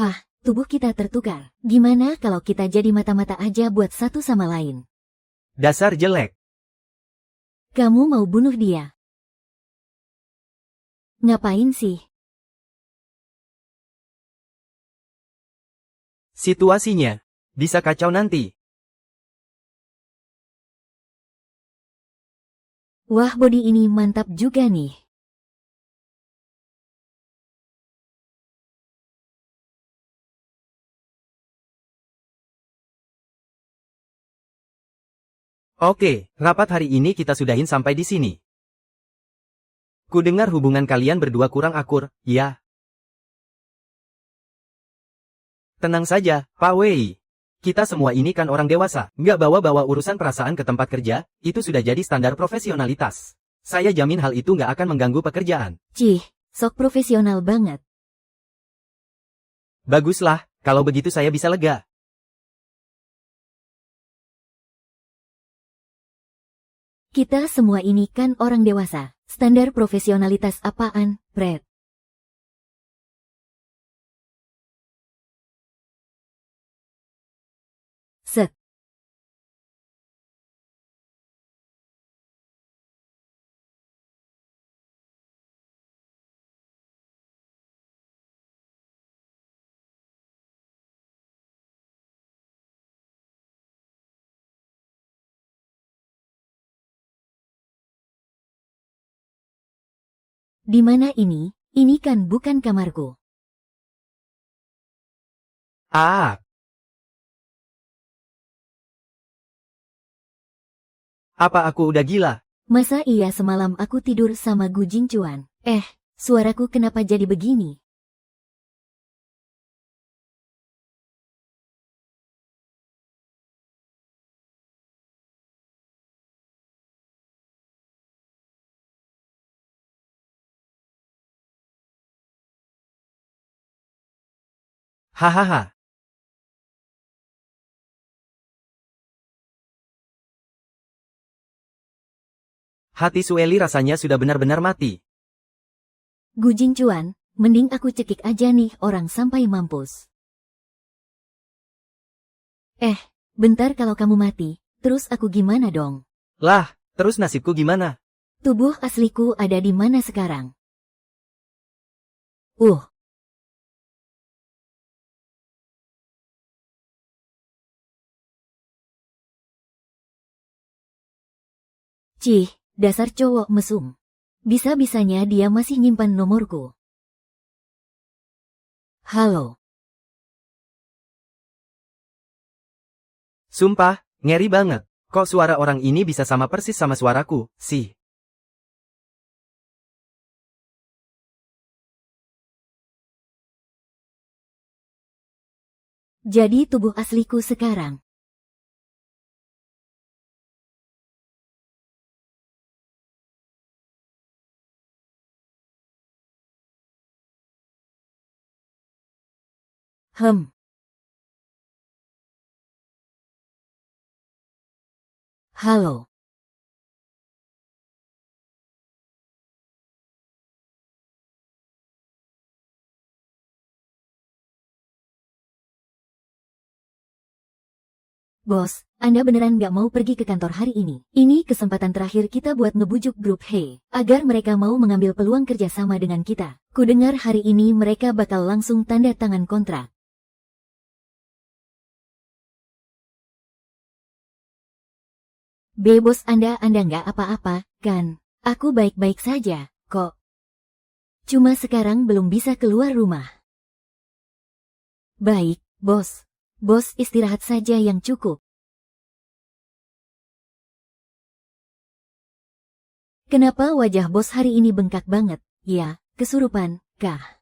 Hah, tubuh kita tertukar. Gimana kalau kita jadi mata-mata aja buat satu sama lain? Dasar jelek. Kamu mau bunuh dia? Ngapain sih? Situasinya bisa kacau nanti. Wah, body ini mantap juga nih. Oke, rapat hari ini kita sudahin sampai di sini. Ku dengar hubungan kalian berdua kurang akur, ya? Tenang saja, Pak Wei. Kita semua ini kan orang dewasa, nggak bawa-bawa urusan perasaan ke tempat kerja, itu sudah jadi standar profesionalitas. Saya jamin hal itu nggak akan mengganggu pekerjaan. Cih, sok profesional banget. Baguslah, kalau begitu saya bisa lega. Kita semua ini kan orang dewasa. Standar profesionalitas apaan, Brad? Set. Di mana ini? Ini kan bukan kamarku. Ah, apa aku udah gila? Masa iya semalam aku tidur sama Gu Jingcuan? Suaraku kenapa jadi begini? Hahaha. Hati Sueli rasanya sudah benar-benar mati. Gu Jingcuan, mending aku cekik aja nih orang sampai mampus. Bentar kalau kamu mati, terus aku gimana dong? Lah, terus nasibku gimana? Tubuh asliku ada di mana sekarang? Uh, Cih, dasar cowok mesum. Bisa-bisanya dia masih nyimpan nomorku. Halo. Sumpah, ngeri banget. Kok suara orang ini bisa sama persis sama suaraku, sih? Jadi tubuh asliku sekarang. Halo. Bos, Anda beneran gak mau pergi ke kantor hari ini? Ini kesempatan terakhir kita buat ngebujuk grup He, agar mereka mau mengambil peluang kerjasama dengan kita. Kudengar hari ini mereka bakal langsung tanda tangan kontrak. Bos Anda nggak apa-apa, kan? Aku baik-baik saja, kok. Cuma sekarang belum bisa keluar rumah. Baik, bos. Bos istirahat saja yang cukup. Kenapa wajah bos hari ini bengkak banget? Ya, kesurupan, kah?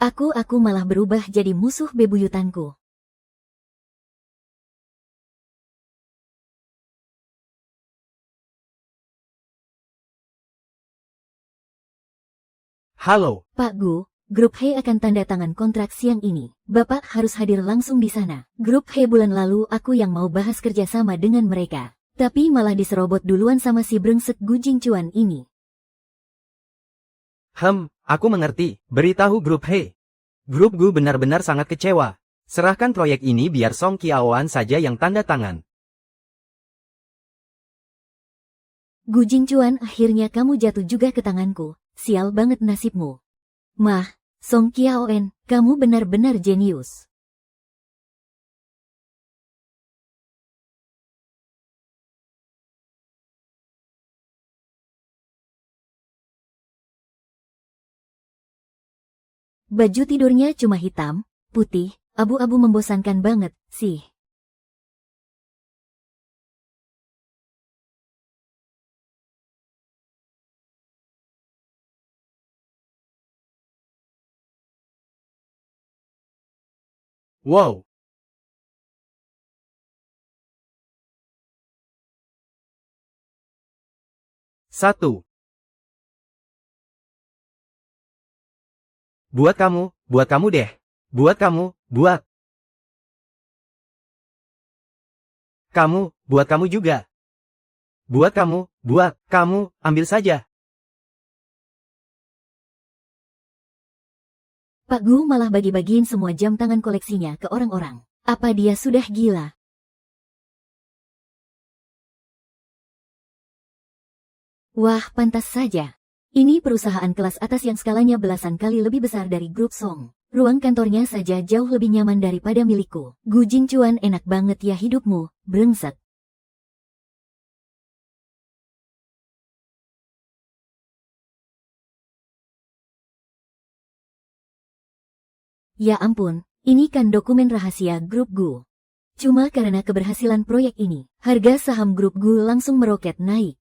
Aku malah berubah jadi musuh bebuyutanku. Halo, Pak Gu, Grup He akan tanda tangan kontrak siang ini. Bapak harus hadir langsung di sana. Grup He bulan lalu aku yang mau bahas kerjasama dengan mereka. Tapi malah diserobot duluan sama si brengsek Gu Jingchuan ini. Aku mengerti. Beritahu Grup He. Grup Gu benar-benar sangat kecewa. Serahkan proyek ini biar Song Qiaoan saja yang tanda tangan. Gu Jingchuan, akhirnya kamu jatuh juga ke tanganku. Sial banget nasibmu. Mah, Song Qiaoan, kamu benar-benar jenius. Baju tidurnya cuma hitam, putih, abu-abu membosankan banget, sih. Wow. Satu. Buat kamu deh. Buat kamu, buat. Buat kamu juga. Buat kamu, ambil saja. Pak Gu malah bagi-bagiin semua jam tangan koleksinya ke orang-orang. Apa dia sudah gila? Wah, pantas saja. Ini perusahaan kelas atas yang skalanya belasan kali lebih besar dari Grup Song. Ruang kantornya saja jauh lebih nyaman daripada milikku. Gu Jingchuan, enak banget ya hidupmu, brengsek. Ya ampun, ini kan dokumen rahasia Grup Gu. Cuma karena keberhasilan proyek ini, harga saham Grup Gu langsung meroket naik.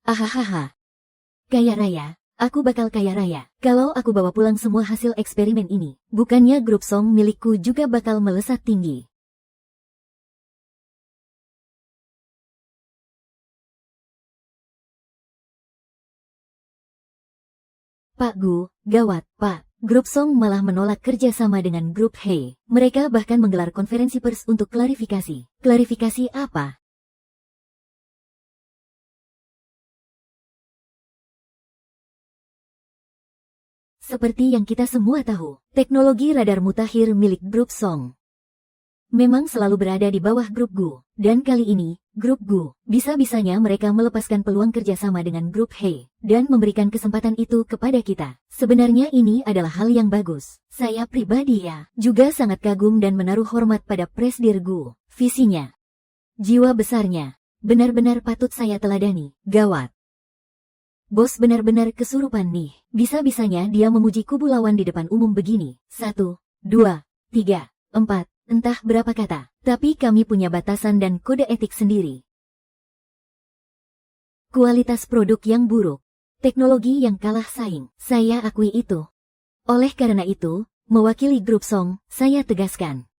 Ahahaha. Kaya raya, aku bakal kaya raya. Kalau aku bawa pulang semua hasil eksperimen ini, bukannya Grup Song milikku juga bakal melesat tinggi. Pak Gu, gawat, Pak. Grup Song malah menolak kerja sama dengan Grup He. Mereka bahkan menggelar konferensi pers untuk klarifikasi. Klarifikasi apa? Seperti yang kita semua tahu, teknologi radar mutakhir milik Grup Song memang selalu berada di bawah Grup Gu. Dan kali ini, Grup Gu, bisa-bisanya mereka melepaskan peluang kerjasama dengan Grup He, dan memberikan kesempatan itu kepada kita. Sebenarnya ini adalah hal yang bagus. Saya pribadi juga sangat kagum dan menaruh hormat pada Presdir Gu. Visinya, jiwa besarnya, benar-benar patut saya teladani. Gawat. Bos benar-benar kesurupan nih. Bisa-bisanya dia memuji kubu lawan di depan umum begini. 1, 2, 3, 4, entah berapa kata. Tapi kami punya batasan dan kode etik sendiri. Kualitas produk yang buruk. Teknologi yang kalah saing. Saya akui itu. Oleh karena itu, mewakili Grup Song, saya tegaskan.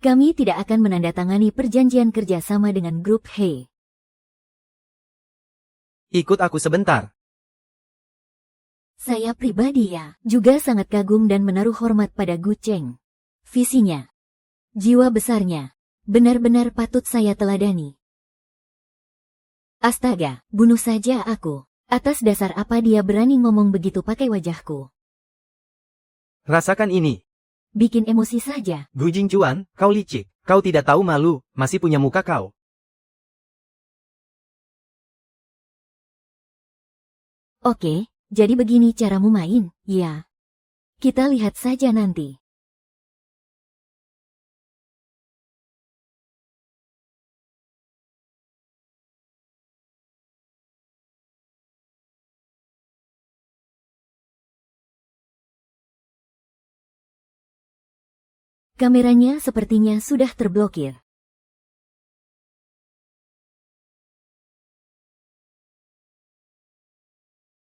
Kami tidak akan menandatangani perjanjian kerjasama dengan Grup He. Ikut aku sebentar. Saya pribadi juga sangat kagum dan menaruh hormat pada Gu Cheng. Visinya, jiwa besarnya, benar-benar patut saya teladani. Astaga, bunuh saja aku. Atas dasar apa dia berani ngomong begitu pakai wajahku? Rasakan ini. Bikin emosi saja. Gu Jingchuan, kau licik. Kau tidak tahu malu, masih punya muka kau. Oke, jadi begini caramu main, ya. Kita lihat saja nanti. Kameranya sepertinya sudah terblokir.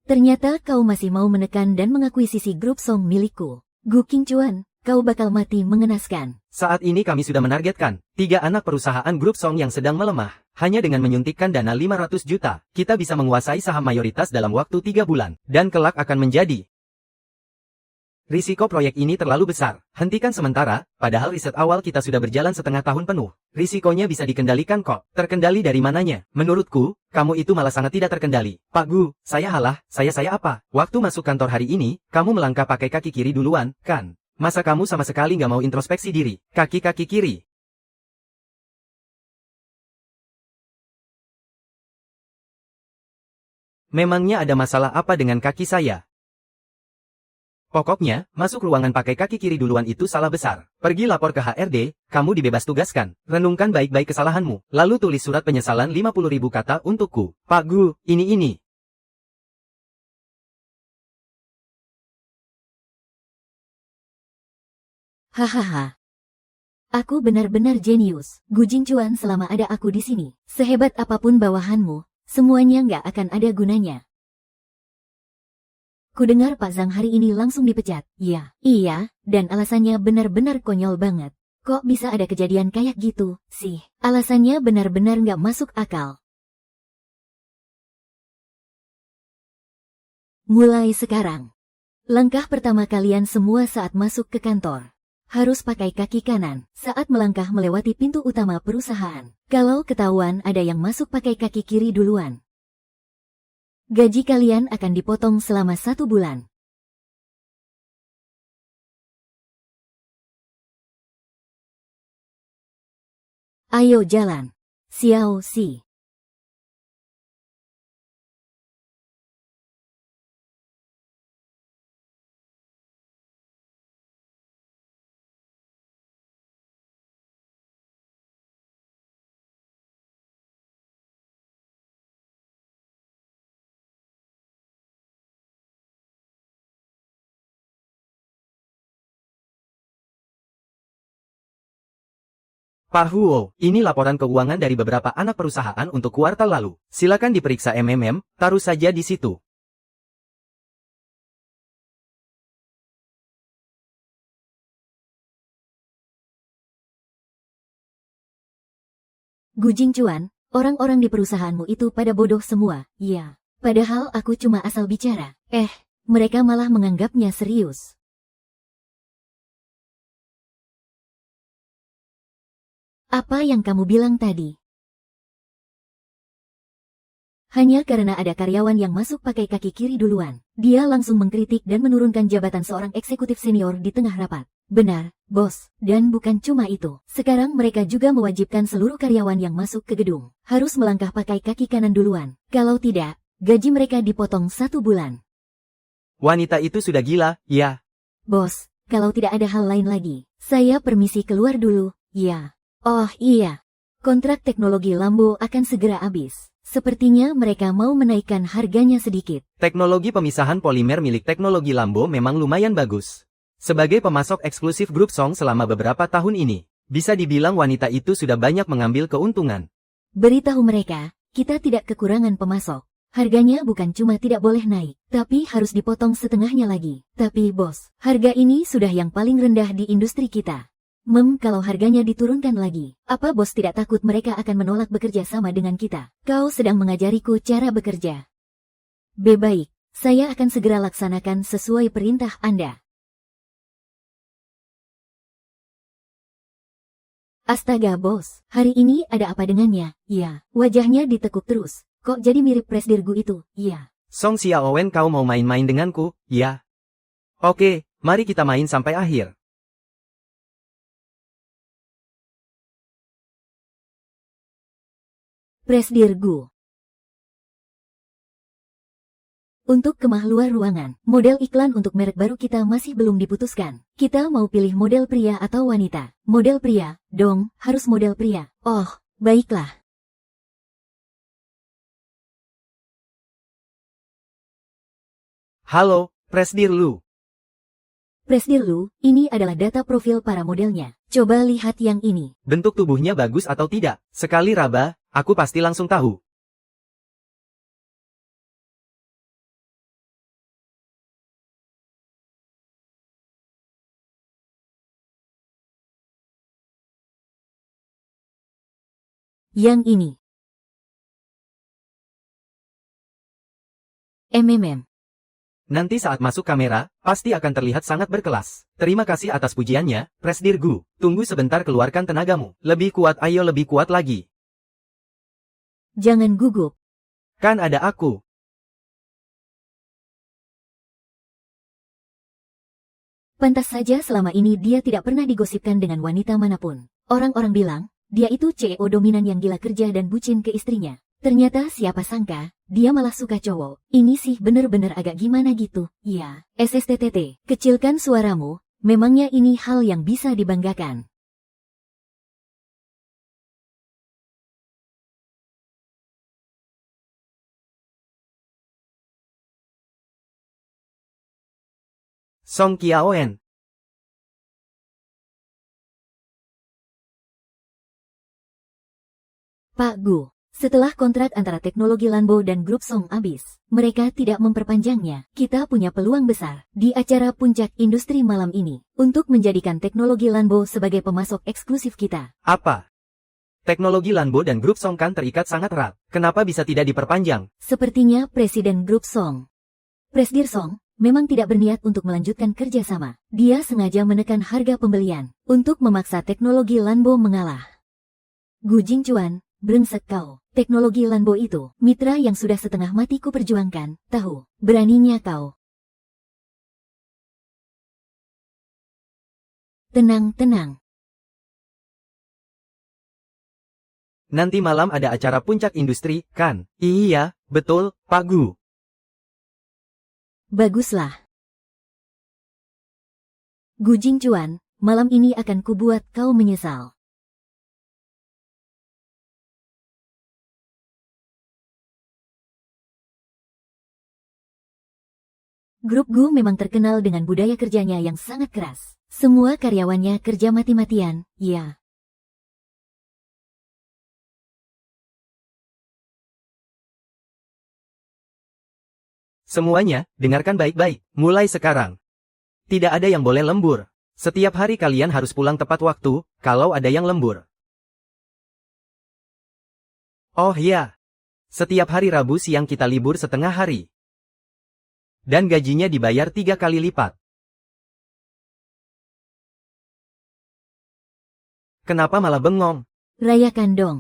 Ternyata kau masih mau menekan dan mengakuisisi Grup Song milikku. Gu Qingchuan, kau bakal mati mengenaskan. Saat ini kami sudah menargetkan 3 anak perusahaan grup Song yang sedang melemah. Hanya dengan menyuntikkan dana 500 juta, kita bisa menguasai saham mayoritas dalam waktu 3 bulan. Dan kelak akan menjadi. Risiko proyek ini terlalu besar. Hentikan sementara, padahal riset awal kita sudah berjalan setengah tahun penuh. Risikonya bisa dikendalikan kok. Terkendali dari mananya? Menurutku, kamu itu malah sangat tidak terkendali. Pak Gu, saya apa? Waktu masuk kantor hari ini, kamu melangkah pakai kaki kiri duluan, kan? Masa kamu sama sekali nggak mau introspeksi diri? Kaki kiri. Memangnya ada masalah apa dengan kaki saya? Pokoknya, masuk ruangan pakai kaki kiri duluan itu salah besar. Pergi lapor ke HRD, kamu dibebas tugaskan. Renungkan baik-baik kesalahanmu, lalu tulis surat penyesalan 50.000 kata untukku. Pak Gu, ini. Hahaha. Aku benar-benar jenius. Gu Jingchuan, selama ada aku di sini, sehebat apapun bawahanmu, semuanya nggak akan ada gunanya. Kudengar Pak Zhang hari ini langsung dipecat. Iya, dan alasannya benar-benar konyol banget. Kok bisa ada kejadian kayak gitu, sih? Alasannya benar-benar nggak masuk akal. Mulai sekarang. Langkah pertama kalian semua saat masuk ke kantor harus pakai kaki kanan saat melangkah melewati pintu utama perusahaan. Kalau ketahuan ada yang masuk pakai kaki kiri duluan, gaji kalian akan dipotong selama 1 bulan. Ayo jalan. Xiao Si. Pak Huo, ini laporan keuangan dari beberapa anak perusahaan untuk kuartal lalu. Silakan diperiksa taruh saja di situ. Gu Jingchuan, orang-orang di perusahaanmu itu pada bodoh semua. Iya. Padahal aku cuma asal bicara. Mereka malah menganggapnya serius. Apa yang kamu bilang tadi? Hanya karena ada karyawan yang masuk pakai kaki kiri duluan, dia langsung mengkritik dan menurunkan jabatan seorang eksekutif senior di tengah rapat. Benar, bos, dan bukan cuma itu. Sekarang mereka juga mewajibkan seluruh karyawan yang masuk ke gedung harus melangkah pakai kaki kanan duluan. Kalau tidak, gaji mereka dipotong 1 bulan. Wanita itu sudah gila, ya. Bos, kalau tidak ada hal lain lagi, saya permisi keluar dulu, ya. Oh iya, kontrak teknologi Lambo akan segera habis. Sepertinya mereka mau menaikkan harganya sedikit. Teknologi pemisahan polimer milik teknologi Lambo memang lumayan bagus. Sebagai pemasok eksklusif grup Song selama beberapa tahun ini, bisa dibilang wanita itu sudah banyak mengambil keuntungan. Beritahu mereka, kita tidak kekurangan pemasok. Harganya bukan cuma tidak boleh naik, tapi harus dipotong setengahnya lagi. Tapi bos, harga ini sudah yang paling rendah di industri kita. Kalau harganya diturunkan lagi, apa bos tidak takut mereka akan menolak bekerja sama dengan kita? Kau sedang mengajariku cara bekerja. Baik, saya akan segera laksanakan sesuai perintah Anda. Astaga bos, hari ini ada apa dengannya? Ya, wajahnya ditekuk terus. Kok jadi mirip Presdirgu itu? Ya. Song Xiaowen, kau mau main-main denganku, ya? Oke, mari kita main sampai akhir. Presdirgu. Untuk kemah luar ruangan, model iklan untuk merek baru kita masih belum diputuskan. Kita mau pilih model pria atau wanita? Model pria, dong, harus model pria. Oh, baiklah. Halo, Presdirlu. Presdirlu, ini adalah data profil para modelnya. Coba lihat yang ini. Bentuk tubuhnya bagus atau tidak? Sekali raba, aku pasti langsung tahu. Yang ini. Nanti saat masuk kamera, pasti akan terlihat sangat berkelas. Terima kasih atas pujiannya, Presdir Gu. Tunggu sebentar, keluarkan tenagamu. Lebih kuat, ayo lebih kuat lagi. Jangan gugup. Kan ada aku. Pantas saja selama ini dia tidak pernah digosipkan dengan wanita manapun. Orang-orang bilang, dia itu CEO dominan yang gila kerja dan bucin ke istrinya. Ternyata siapa sangka, dia malah suka cowok. Ini sih bener-bener agak gimana gitu. Ya, SSTTT, kecilkan suaramu, memangnya ini hal yang bisa dibanggakan. Song Qiaoen. Pak Gu. Setelah kontrak antara teknologi Lanbo dan grup Song habis, mereka tidak memperpanjangnya. Kita punya peluang besar di acara puncak industri malam ini untuk menjadikan teknologi Lanbo sebagai pemasok eksklusif kita. Apa? Teknologi Lanbo dan grup Song kan terikat sangat erat. Kenapa bisa tidak diperpanjang? Sepertinya Presiden grup Song, Presdir Song, memang tidak berniat untuk melanjutkan kerjasama. Dia sengaja menekan harga pembelian untuk memaksa teknologi Lanbo mengalah. Gu Jingchuan, brengsek kau. Teknologi Lanbo itu, mitra yang sudah setengah mati ku perjuangkan, tahu, beraninya kau. Tenang, tenang. Nanti malam ada acara puncak industri, kan? Iya, betul, Pak Gu. Baguslah. Gu Jingchuan, malam ini akan kubuat kau menyesal. Grup Gu memang terkenal dengan budaya kerjanya yang sangat keras. Semua karyawannya kerja mati-matian, ya. Semuanya, dengarkan baik-baik. Mulai sekarang, tidak ada yang boleh lembur. Setiap hari kalian harus pulang tepat waktu, kalau ada yang lembur. Oh ya, setiap hari Rabu siang kita libur setengah hari. Dan gajinya dibayar 3 kali lipat. Kenapa malah bengong? Rayakan dong.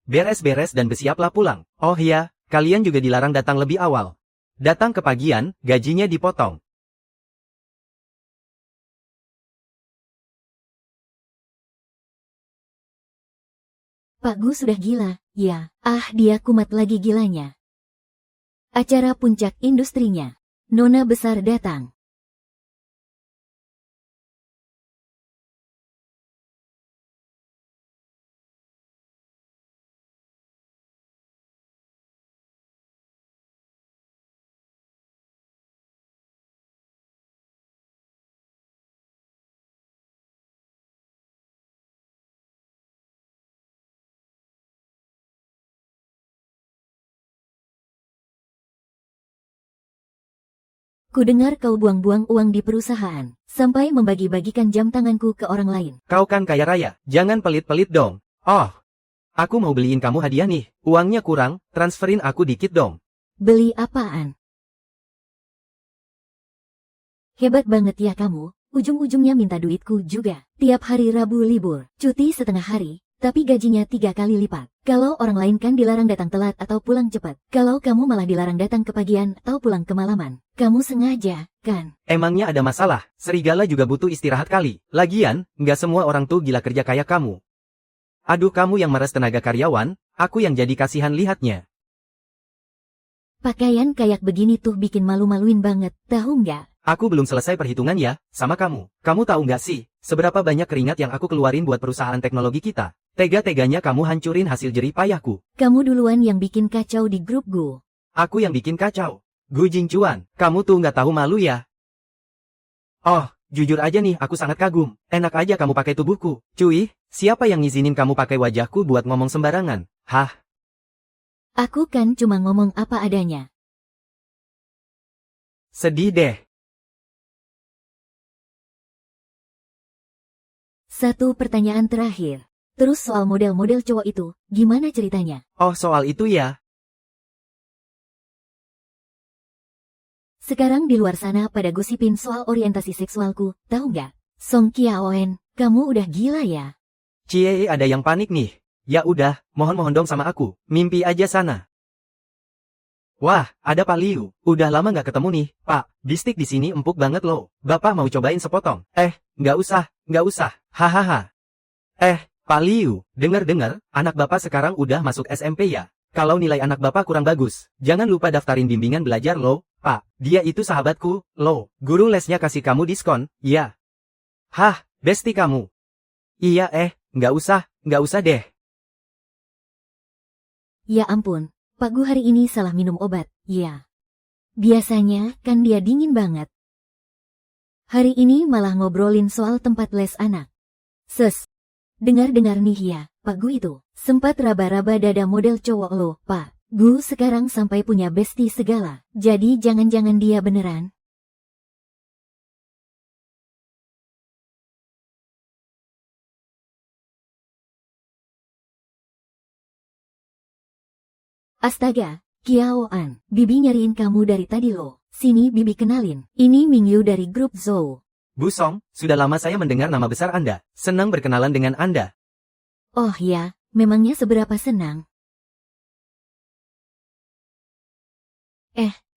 Beres-beres dan bersiaplah pulang. Oh ya, kalian juga dilarang datang lebih awal. Datang kepagian, gajinya dipotong. Pak Gu sudah gila, ya. Dia kumat lagi gilanya. Acara puncak industrinya. Nona besar datang. Ku dengar kau buang-buang uang di perusahaan, sampai membagi-bagikan jam tanganku ke orang lain. Kau kan kaya raya, jangan pelit-pelit dong. Oh, aku mau beliin kamu hadiah nih, uangnya kurang, transferin aku dikit dong. Beli apaan? Hebat banget ya kamu, ujung-ujungnya minta duitku juga. Tiap hari Rabu libur, cuti setengah hari, tapi gajinya 3 kali lipat. Kalau orang lain kan dilarang datang telat atau pulang cepat. Kalau kamu malah dilarang datang kepagian atau pulang kemalaman. Kamu sengaja, kan? Emangnya ada masalah? Serigala juga butuh istirahat kali. Lagian, nggak semua orang tuh gila kerja kayak kamu. Aduh, kamu yang meres tenaga karyawan, aku yang jadi kasihan lihatnya. Pakaian kayak begini tuh bikin malu-maluin banget, tahu nggak? Aku belum selesai perhitungan ya, sama kamu. Kamu tahu nggak sih, seberapa banyak keringat yang aku keluarin buat perusahaan teknologi kita? Tega-teganya kamu hancurin hasil jerih payahku. Kamu duluan yang bikin kacau di grup Gu. Aku yang bikin kacau. Gu Jingchuan, kamu tuh nggak tahu malu ya? Oh, jujur aja nih, aku sangat kagum. Enak aja kamu pakai tubuhku. Cuy, siapa yang ngizinin kamu pakai wajahku buat ngomong sembarangan? Hah? Aku kan cuma ngomong apa adanya. Sedih deh. Satu pertanyaan terakhir. Terus soal model-model cowok itu, gimana ceritanya? Oh, soal itu ya. Sekarang di luar sana pada gosipin soal orientasi seksualku, tahu nggak? Song Kiaoen, kamu udah gila ya? Cie, ada yang panik nih. Ya udah, mohon-mohon dong sama aku. Mimpi aja sana. Wah, ada Pak Liu. Udah lama nggak ketemu nih, Pak. Bistik di sini empuk banget loh. Bapak mau cobain sepotong? Nggak usah, nggak usah. Hahaha. Pak Liu, dengar-dengar, anak Bapak sekarang udah masuk SMP ya? Kalau nilai anak Bapak kurang bagus, jangan lupa daftarin bimbingan belajar loh, Pak. Dia itu sahabatku, loh. Guru lesnya kasih kamu diskon, ya? Hah, besti kamu? Iya nggak usah deh. Ya ampun, Pak Gu hari ini salah minum obat, ya. Biasanya kan dia dingin banget. Hari ini malah ngobrolin soal tempat les anak. Dengar-dengar nih ya, Pak Gu itu sempat raba-raba dada model cowok lo, Pak Gu sekarang sampai punya besti segala. Jadi jangan-jangan dia beneran. Astaga, Kiaoan, Bibi nyariin kamu dari tadi loh. Sini Bibi kenalin, ini Mingyu dari grup Zou. Bu Song, sudah lama saya mendengar nama besar Anda. Senang berkenalan dengan Anda. Oh ya, memangnya seberapa senang?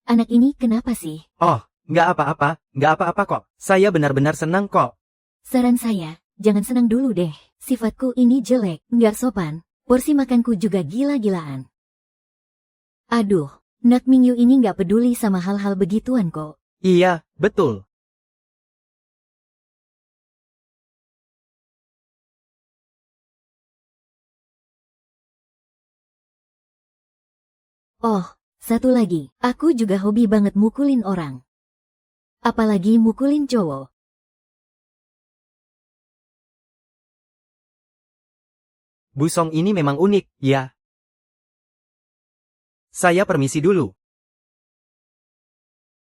Anak ini kenapa sih? Oh, nggak apa-apa kok. Saya benar-benar senang kok. Saran saya, jangan senang dulu deh. Sifatku ini jelek, nggak sopan. Porsi makanku juga gila-gilaan. Aduh, Nak Mingyu ini nggak peduli sama hal-hal begituan kok. Iya, betul. Oh, satu lagi, aku juga hobi banget mukulin orang. Apalagi mukulin cowok. Bu Song ini memang unik, ya. Saya permisi dulu.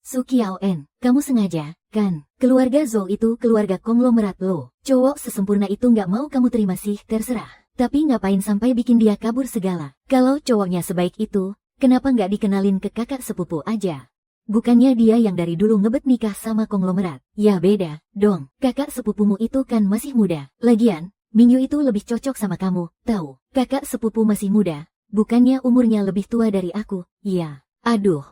Su Kiaoen, kamu sengaja, kan? Keluarga Zou itu keluarga konglomerat lo. Cowok sesempurna itu nggak mau kamu terima sih, terserah. Tapi ngapain sampai bikin dia kabur segala? Kalau cowoknya sebaik itu, kenapa nggak dikenalin ke kakak sepupu aja? Bukannya dia yang dari dulu ngebet nikah sama konglomerat. Ya beda, dong. Kakak sepupumu itu kan masih muda. Lagian, Mingyu itu lebih cocok sama kamu, tahu? Kakak sepupu masih muda. Bukannya umurnya lebih tua dari aku, iya. Aduh.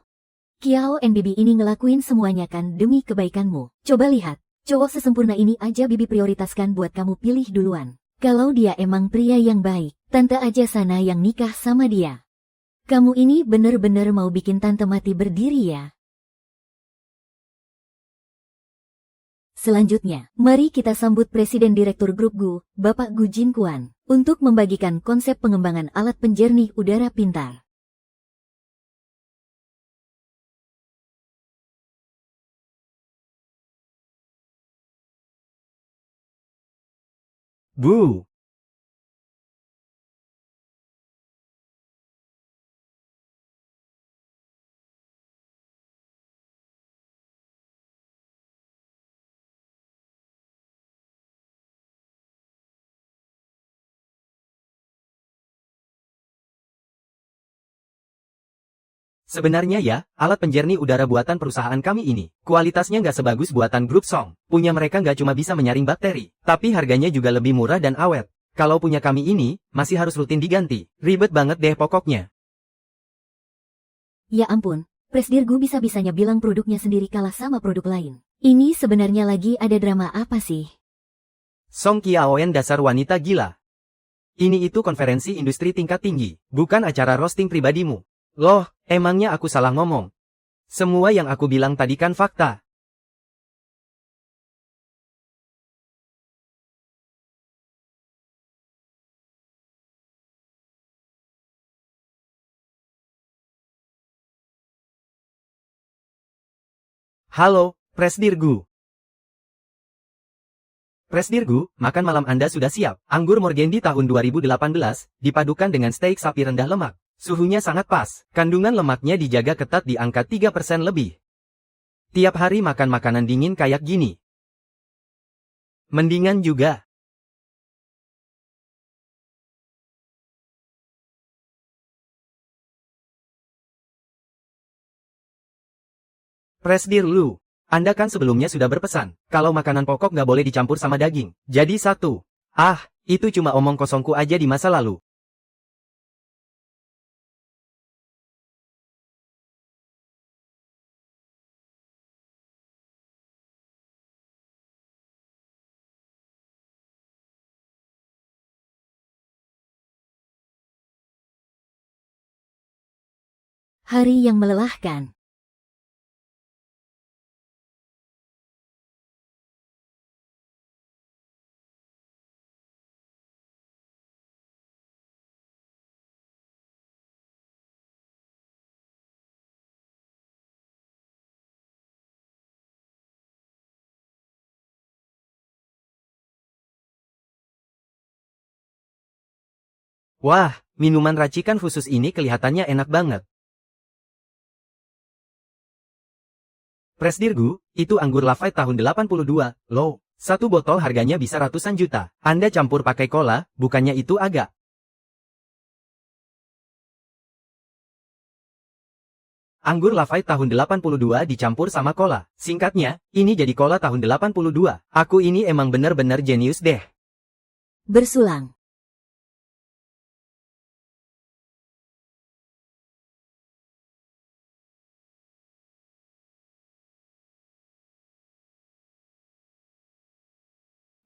Kiao and Bibi ini ngelakuin semuanya kan demi kebaikanmu. Coba lihat, cowok sesempurna ini aja Bibi prioritaskan buat kamu pilih duluan. Kalau dia emang pria yang baik, tante aja sana yang nikah sama dia. Kamu ini bener-bener mau bikin tante mati berdiri ya. Selanjutnya, mari kita sambut Presiden Direktur Grup Gu, Bapak Gu Jinkuan, untuk membagikan konsep pengembangan alat penjernih udara pintar. Bu. Sebenarnya ya, alat penjernih udara buatan perusahaan kami ini, kualitasnya nggak sebagus buatan grup Song. Punya mereka nggak cuma bisa menyaring bakteri, tapi harganya juga lebih murah dan awet. Kalau punya kami ini, masih harus rutin diganti. Ribet banget deh pokoknya. Ya ampun, Presdirgu bisa-bisanya bilang produknya sendiri kalah sama produk lain. Ini sebenarnya lagi ada drama apa sih? Song Kiaoen dasar wanita gila. Ini itu konferensi industri tingkat tinggi, bukan acara roasting pribadimu. Loh, emangnya aku salah ngomong? Semua yang aku bilang tadi kan fakta. Halo, Presdirgu. Presdirgu, makan malam Anda sudah siap. Anggur Morgendi tahun 2018, dipadukan dengan steak sapi rendah lemak. Suhunya sangat pas, kandungan lemaknya dijaga ketat di angka 3% lebih. Tiap hari makan makanan dingin kayak gini. Mendingan juga. Presdir Lu, Anda kan sebelumnya sudah berpesan, kalau makanan pokok nggak boleh dicampur sama daging. Jadi satu. Ah, itu cuma omong kosongku aja di masa lalu. Hari yang melelahkan. Wah, minuman racikan khusus ini kelihatannya enak banget. Presdirgu, itu anggur Lafite tahun 82, loh. Satu botol harganya bisa ratusan juta. Anda campur pakai cola, bukannya itu agak... Anggur Lafite tahun 82 dicampur sama cola. Singkatnya, ini jadi cola tahun 82. Aku ini emang bener-bener jenius deh. Bersulang.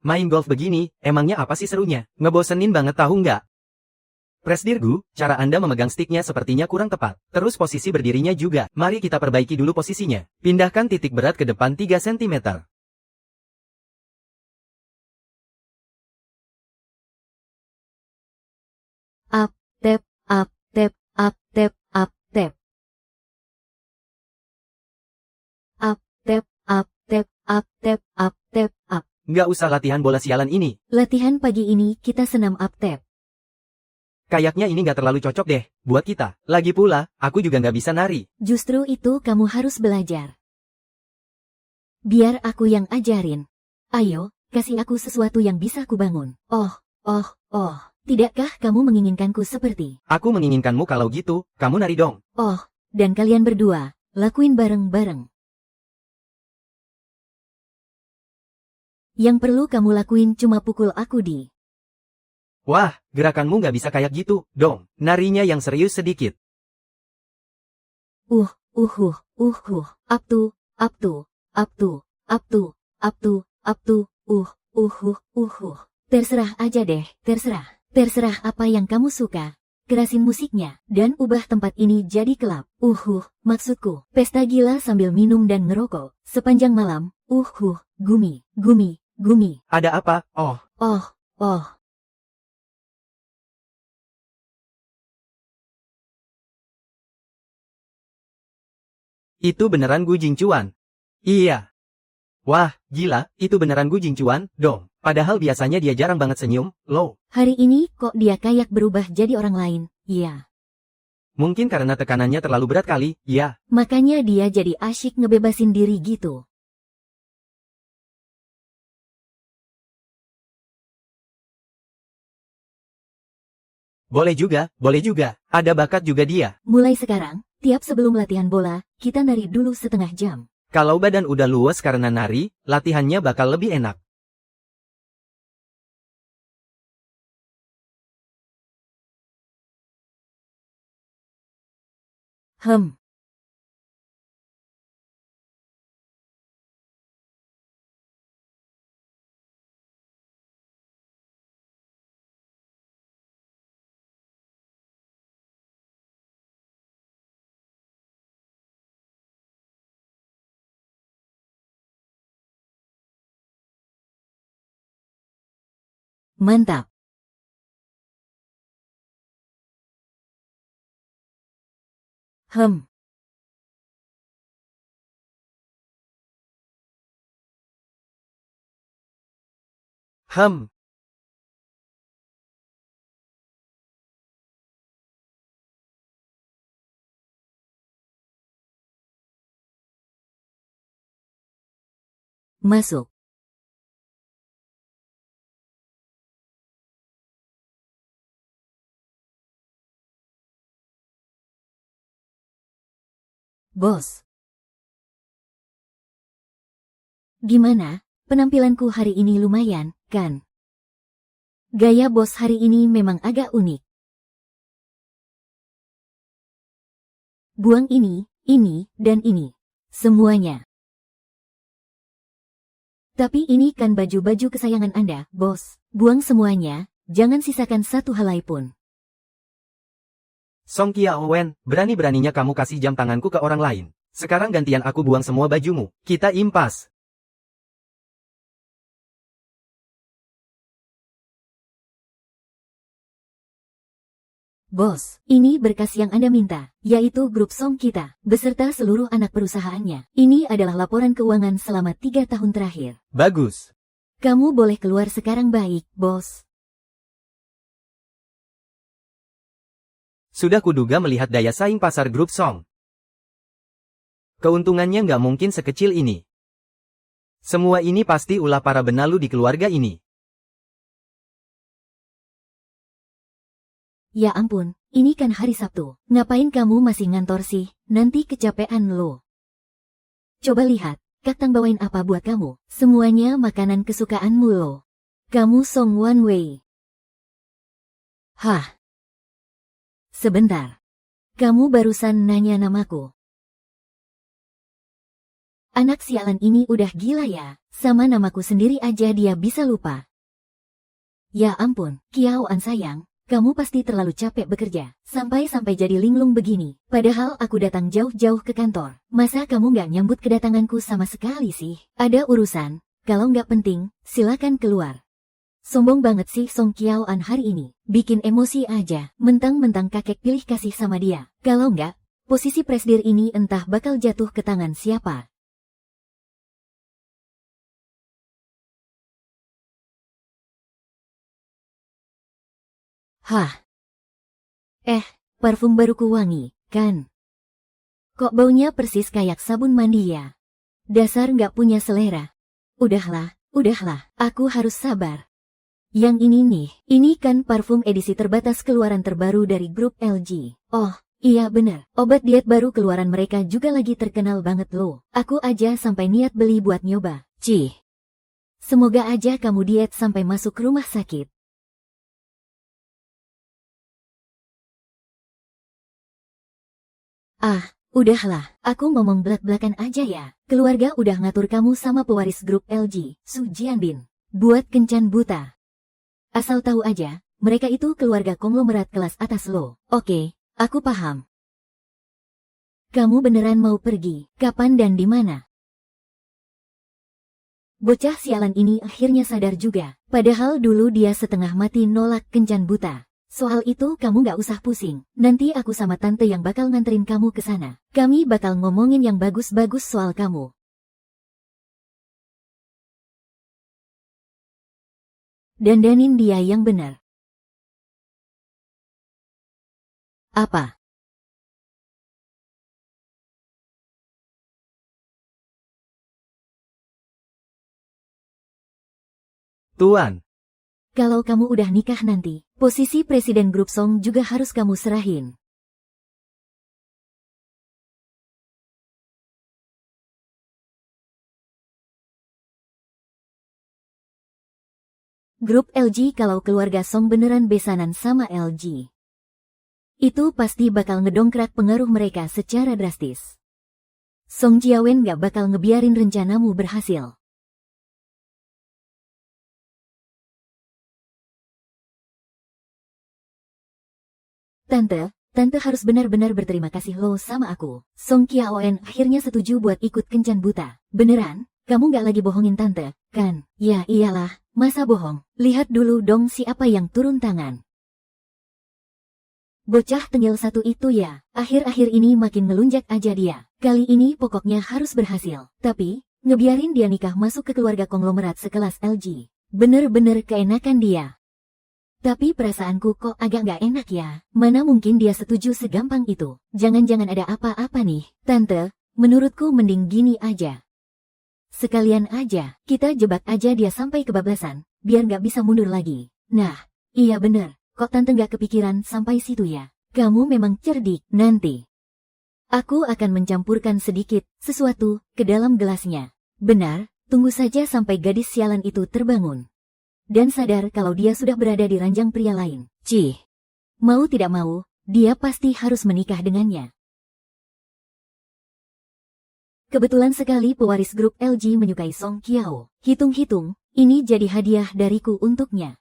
Main golf begini, emangnya apa sih serunya? Ngebosenin banget tahu nggak? Presdirgu, cara Anda memegang sticknya sepertinya kurang tepat. Terus posisi berdirinya juga. Mari kita perbaiki dulu posisinya. Pindahkan titik berat ke depan 3 cm. Up, tap, up, tap, up, tap, up, tap. Up, tap, up, tap, up, tap, up, tap, up. Nggak usah latihan bola sialan ini. Latihan pagi ini kita senam up tap. Kayaknya ini nggak terlalu cocok deh, buat kita. Lagi pula, aku juga nggak bisa nari. Justru itu kamu harus belajar. Biar aku yang ajarin. Ayo, kasih aku sesuatu yang bisa kubangun. Oh. Tidakkah kamu menginginkanku seperti? Aku menginginkanmu kalau gitu, kamu nari dong. Oh, dan kalian berdua, lakuin bareng-bareng. Yang perlu kamu lakuin cuma pukul aku di. Wah, gerakanmu nggak bisa kayak gitu, dong. Narinya yang serius sedikit. Up to, up to, up to, up to, up to, up to, Terserah aja deh, terserah. Terserah apa yang kamu suka. Kerasin musiknya, dan ubah tempat ini jadi klub. Maksudku, pesta gila sambil minum dan ngerokok. Sepanjang malam, gumi. Ada apa? Oh. Itu beneran Gu Jingcuan? Iya. Wah, gila, itu beneran Gu Jingcuan, dong. Padahal biasanya dia jarang banget senyum, loh. Hari ini kok dia kayak berubah jadi orang lain, ya. Mungkin karena tekanannya terlalu berat kali, ya. Makanya dia jadi asyik ngebebasin diri gitu. Boleh juga. Ada bakat juga dia. Mulai sekarang, tiap sebelum latihan bola, kita nari dulu setengah jam. Kalau badan udah luas karena nari, latihannya bakal lebih enak. Hem. Mantap. Hem. Hem. Masuk. Bos. Gimana? Penampilanku hari ini lumayan, kan? Gaya bos hari ini memang agak unik. Buang ini, dan ini. Semuanya. Tapi ini kan baju-baju kesayangan Anda, bos. Buang semuanya, jangan sisakan satu helai pun. Song Qiaowen, berani-beraninya kamu kasih jam tanganku ke orang lain. Sekarang gantian aku buang semua bajumu. Kita impas. Bos, ini berkas yang Anda minta, yaitu grup Song kita, beserta seluruh anak perusahaannya. Ini adalah laporan keuangan selama 3 tahun terakhir. Bagus. Kamu boleh keluar sekarang baik, bos. Sudah kuduga melihat daya saing pasar grup Song. Keuntungannya nggak mungkin sekecil ini. Semua ini pasti ulah para benalu di keluarga ini. Ya ampun, ini kan hari Sabtu. Ngapain kamu masih ngantor sih? Nanti kecapean lo. Coba lihat, Kakang bawain apa buat kamu? Semuanya makanan kesukaanmu lo. Kamu Song Wan Wei. Hah? Sebentar. Kamu barusan nanya namaku. Anak sialan ini udah gila ya. Sama namaku sendiri aja dia bisa lupa. Ya ampun, Kiao An sayang. Kamu pasti terlalu capek bekerja, sampai-sampai jadi linglung begini. Padahal aku datang jauh-jauh ke kantor. Masa kamu nggak nyambut kedatanganku sama sekali sih? Ada urusan, kalau nggak penting, silakan keluar. Sombong banget sih Song Qiao An hari ini. Bikin emosi aja, mentang-mentang kakek pilih kasih sama dia. Kalau nggak, posisi presdir ini entah bakal jatuh ke tangan siapa. Hah? Parfum baruku wangi, kan? Kok baunya persis kayak sabun mandi ya? Dasar nggak punya selera. Udahlah, aku harus sabar. Yang ini nih, ini kan parfum edisi terbatas keluaran terbaru dari grup LG. Oh, iya bener, obat diet baru keluaran mereka juga lagi terkenal banget loh. Aku aja sampai niat beli buat nyoba. Cih. Semoga aja kamu diet sampai masuk rumah sakit. Udahlah, aku ngomong belak-belakan aja ya. Keluarga udah ngatur kamu sama pewaris grup LG, Su Jianbin, buat kencan buta. Asal tahu aja, mereka itu keluarga konglomerat kelas atas lo. Oke, aku paham. Kamu beneran mau pergi? Kapan dan di mana? Bocah sialan ini akhirnya sadar juga. Padahal dulu dia setengah mati nolak kencan buta. Soal itu kamu gak usah pusing. Nanti aku sama tante yang bakal nganterin kamu ke sana. Kami bakal ngomongin yang bagus-bagus soal kamu. Dandanin dia yang benar. Apa? Tuan. Kalau kamu udah nikah nanti, posisi presiden grup Song juga harus kamu serahin. Grup LG kalau keluarga Song beneran besanan sama LG. Itu pasti bakal ngedongkrak pengaruh mereka secara drastis. Song Jiawen gak bakal ngebiarin rencanamu berhasil. Tante harus benar-benar berterima kasih lo sama aku. Song Qiaoen akhirnya setuju buat ikut kencan buta. Beneran? Kamu gak lagi bohongin tante, kan? Ya iyalah, masa bohong? Lihat dulu dong siapa yang turun tangan. Bocah tengil satu itu ya, akhir-akhir ini makin ngelunjak aja dia. Kali ini pokoknya harus berhasil. Tapi, ngebiarin dia nikah masuk ke keluarga konglomerat sekelas LG. Bener-bener keenakan dia. Tapi perasaanku kok agak gak enak ya. Mana mungkin dia setuju segampang itu. Jangan-jangan ada apa-apa nih. Tante, menurutku mending gini aja. Sekalian aja, kita jebak aja dia sampai kebablasan, biar gak bisa mundur lagi. Nah, iya bener. Kok tante gak kepikiran sampai situ ya? Kamu memang cerdik. Nanti aku akan mencampurkan sedikit sesuatu ke dalam gelasnya. Benar, Tunggu saja sampai gadis sialan itu terbangun. Dan sadar kalau dia sudah berada di ranjang pria lain. Cih. Mau tidak mau, dia pasti harus menikah dengannya. Kebetulan sekali pewaris grup LG menyukai Song Qiao. Hitung-hitung, ini jadi hadiah dariku untuknya.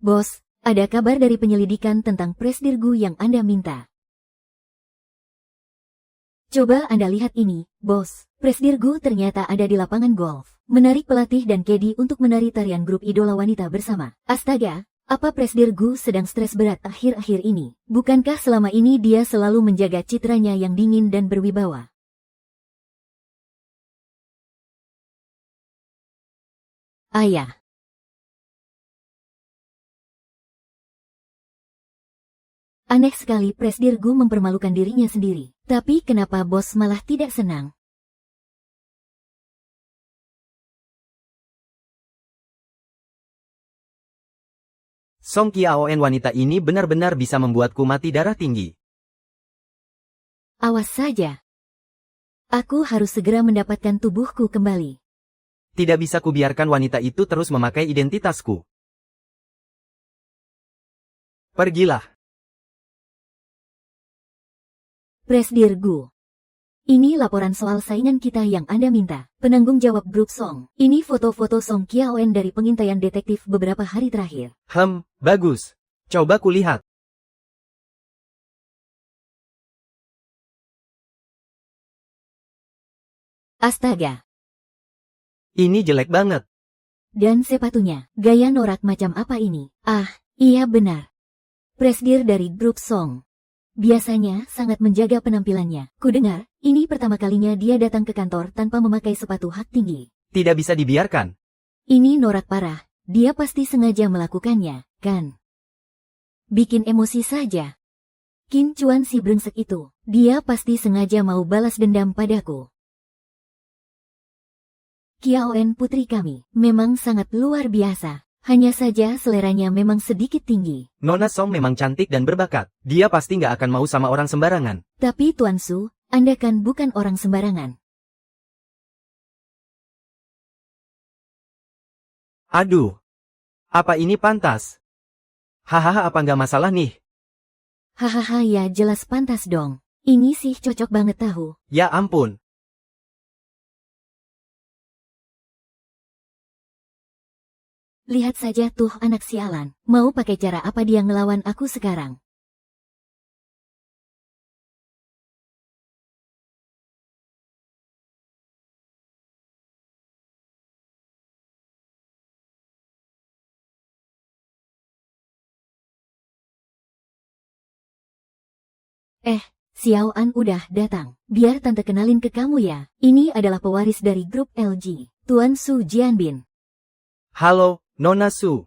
Bos, ada kabar dari penyelidikan tentang Presdirgu yang Anda minta. Coba Anda lihat ini, bos. Presdirgu ternyata ada di lapangan golf. Menarik pelatih dan kedi untuk menari tarian grup idola wanita bersama. Astaga, apa Presdirgu sedang stres berat akhir-akhir ini? Bukankah selama ini dia selalu menjaga citranya yang dingin dan berwibawa? Ayah. Aneh sekali Presdirgu mempermalukan dirinya sendiri. Tapi kenapa bos malah tidak senang? Song Qiaoen wanita ini benar-benar bisa membuatku mati darah tinggi. Awas saja. Aku harus segera mendapatkan tubuhku kembali. Tidak bisa kubiarkan wanita itu terus memakai identitasku. Pergilah. Presdirgu. Ini laporan soal saingan kita yang Anda minta. Penanggung jawab grup Song. Ini foto-foto Song Qiaoen dari pengintaian detektif beberapa hari terakhir. Bagus. Coba kulihat. Astaga. Ini jelek banget. Dan sepatunya, gaya norak macam apa ini? Ah, iya benar. Presdir dari grup Song. Biasanya sangat menjaga penampilannya. Kudengar, ini pertama kalinya dia datang ke kantor tanpa memakai sepatu hak tinggi. Tidak bisa dibiarkan. Ini norak parah. Dia pasti sengaja melakukannya, kan? Bikin emosi saja. Kim Chuan si brengsek itu. Dia pasti sengaja mau balas dendam padaku. Qiaoen putri kami, memang sangat luar biasa. Hanya saja seleranya memang sedikit tinggi. Nona Song memang cantik dan berbakat. Dia pasti nggak akan mau sama orang sembarangan. Tapi Tuan Su, Anda kan bukan orang sembarangan. Aduh. Apa ini pantas? Hahaha, apa nggak masalah nih? Hahaha, ya jelas pantas dong. Ini sih cocok banget tahu. Ya ampun. Lihat saja tuh anak sialan. Mau pakai cara apa dia ngelawan aku sekarang? Xiao An udah datang. Biar tante kenalin ke kamu ya. Ini adalah pewaris dari grup LG. Tuan Su Jianbin. Halo, Nona Su.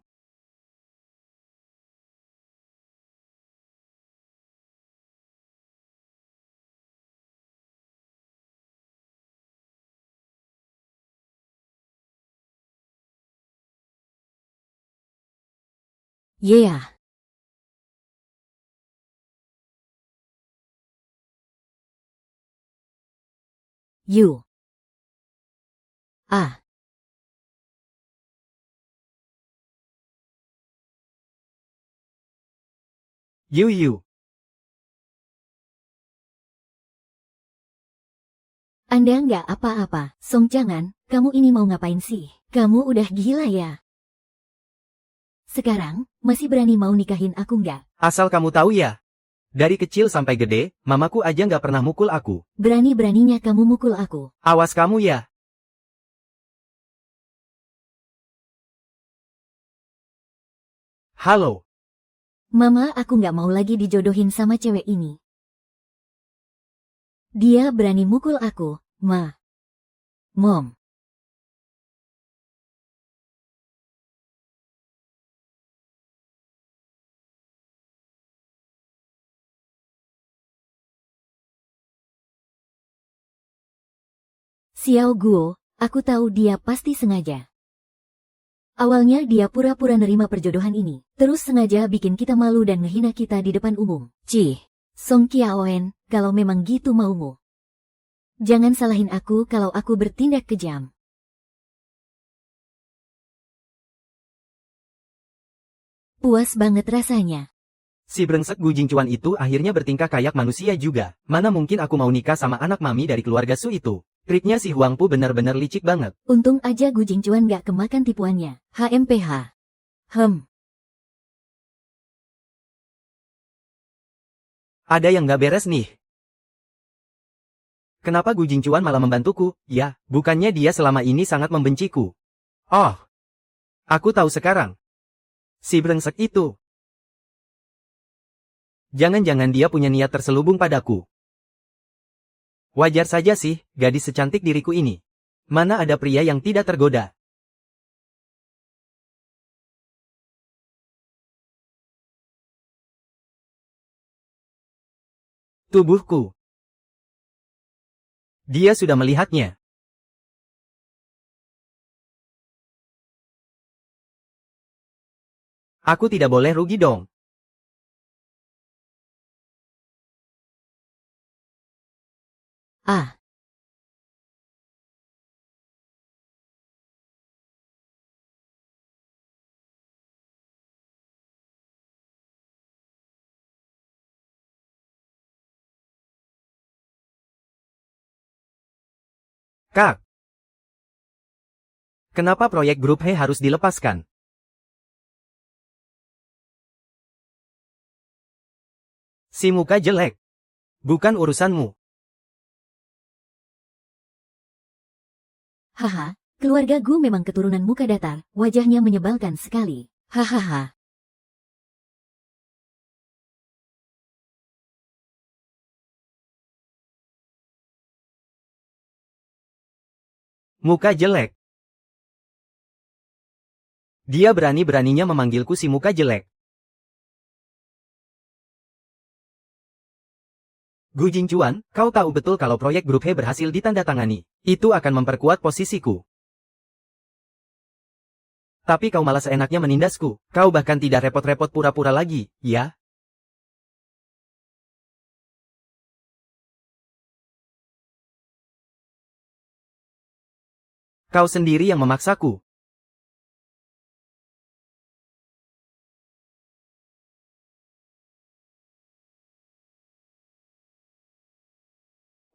Yeah. You. Ah. You. Anda nggak apa-apa. Song jangan, kamu ini mau ngapain sih? Kamu udah gila ya? Sekarang, masih berani mau nikahin aku nggak? Asal kamu tahu ya. Dari kecil sampai gede, mamaku aja nggak pernah mukul aku. Berani-beraninya kamu mukul aku. Awas kamu ya. Halo. Mama, aku nggak mau lagi dijodohin sama cewek ini. Dia berani mukul aku, Ma. Mom. Xiao Guo, aku tahu dia pasti sengaja. Awalnya dia pura-pura nerima perjodohan ini, terus sengaja bikin kita malu dan ngehina kita di depan umum. Cih, Song Qiaoen, kalau memang gitu maumu. Jangan salahin aku kalau aku bertindak kejam. Puas banget rasanya. Si brengsek Gu Jingchuan itu akhirnya bertingkah kayak manusia juga. Mana mungkin aku mau nikah sama anak mami dari keluarga Su itu. Triknya si Huangpu benar-benar licik banget. Untung aja Gu Jingchuan gak kemakan tipuannya. HMPH. Ada yang gak beres nih. Kenapa Gu Jingchuan malah membantuku? Ya, bukannya dia selama ini sangat membenciku. Oh, aku tahu sekarang. Si brengsek itu. Jangan-jangan dia punya niat terselubung padaku. Wajar saja sih, gadis secantik diriku ini. Mana ada pria yang tidak tergoda. Tubuhku. Dia sudah melihatnya. Aku tidak boleh rugi dong. Ah. Kak. Kenapa proyek grup He harus dilepaskan? Si muka jelek. Bukan urusanmu. Haha, keluarga Gu memang keturunan muka datar, wajahnya menyebalkan sekali. Hahaha. Muka jelek. Dia berani-beraninya memanggilku si muka jelek. Gu Jingchuan, kau tahu betul kalau proyek grup He berhasil ditandatangani. Itu akan memperkuat posisiku. Tapi kau malah seenaknya menindasku. Kau bahkan tidak repot-repot pura-pura lagi, ya? Kau sendiri yang memaksaku.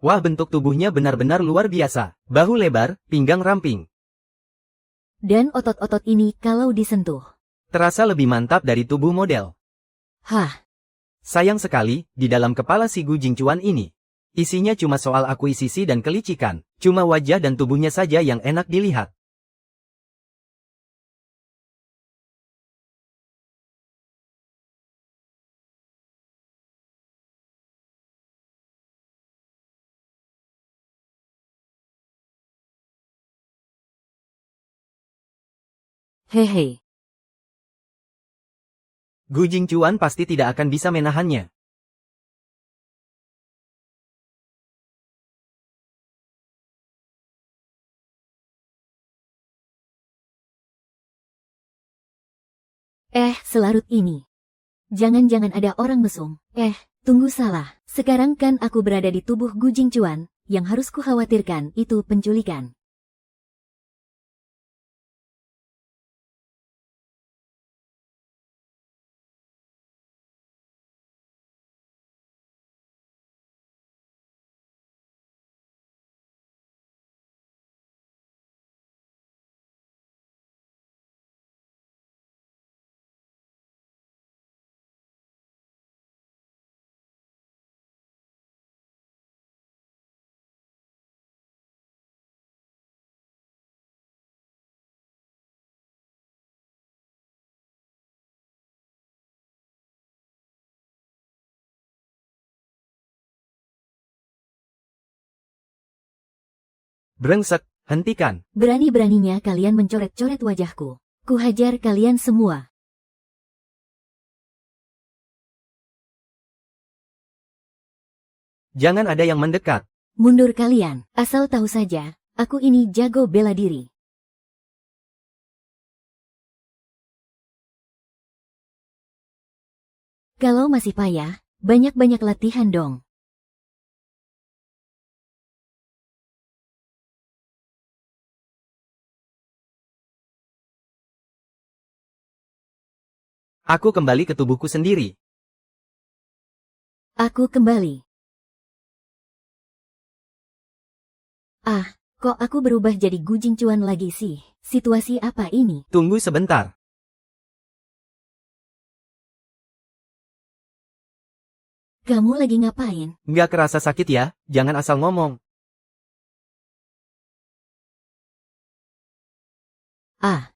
Wah, bentuk tubuhnya benar-benar luar biasa. Bahu lebar, pinggang ramping. Dan otot-otot ini kalau disentuh. Terasa lebih mantap dari tubuh model. Hah. Sayang sekali, di dalam kepala si Gu Jingchuan ini. Isinya cuma soal akuisisi dan kelicikan. Cuma wajah dan tubuhnya saja yang enak dilihat. Hehe. Gu Jingchuan pasti tidak akan bisa menahannya. Selarut ini. Jangan-jangan ada orang mesum. Tunggu salah. Sekarang kan aku berada di tubuh Gu Jingchuan, yang harus kukhawatirkan itu penculikan. Brengsek, hentikan. Berani-beraninya kalian mencoret-coret wajahku. Kuhajar kalian semua. Jangan ada yang mendekat. Mundur kalian, asal tahu saja, Aku ini jago bela diri. Kalau masih payah, banyak-banyak latihan dong. Aku kembali ke tubuhku sendiri. Aku kembali. Ah, kok aku berubah jadi gujing cuan lagi sih? Situasi apa ini? Tunggu sebentar. Kamu lagi ngapain? Nggak kerasa sakit ya? Jangan asal ngomong. Ah.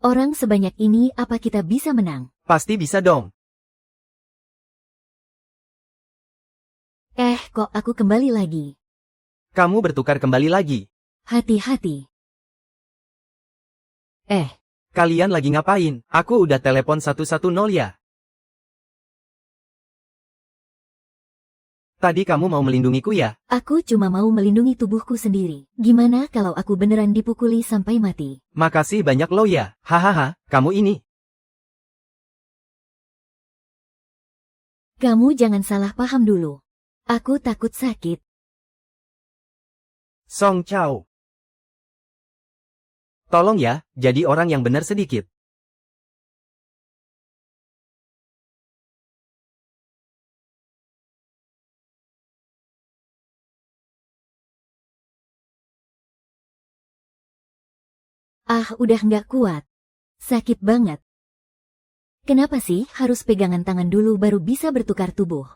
Orang sebanyak ini apa kita bisa menang? Pasti bisa dong. Kok aku kembali lagi? Kamu bertukar kembali lagi. Hati-hati. Kalian lagi ngapain? Aku udah telepon 110 ya. Tadi kamu mau melindungiku ya? Aku cuma mau melindungi tubuhku sendiri. Gimana kalau aku beneran dipukuli sampai mati? Makasih banyak lo ya. Hahaha, kamu ini. Kamu jangan salah paham dulu. Aku takut sakit. Song Chao. Tolong ya, jadi orang yang benar sedikit. Ah, udah nggak kuat. Sakit banget. Kenapa sih harus pegangan tangan dulu baru bisa bertukar tubuh?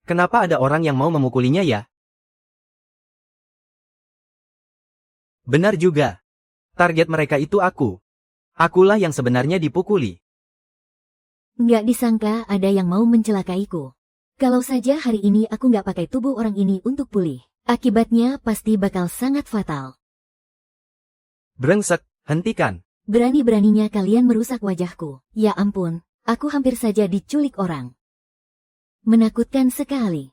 Kenapa ada orang yang mau memukulinya ya? Benar juga. Target mereka itu aku. Akulah yang sebenarnya dipukuli. Nggak disangka ada yang mau mencelakaiku. Kalau saja hari ini aku nggak pakai tubuh orang ini untuk pulih, akibatnya pasti bakal sangat fatal. Brengsek, hentikan. Berani-beraninya kalian merusak wajahku. Ya ampun, aku hampir saja diculik orang. Menakutkan sekali.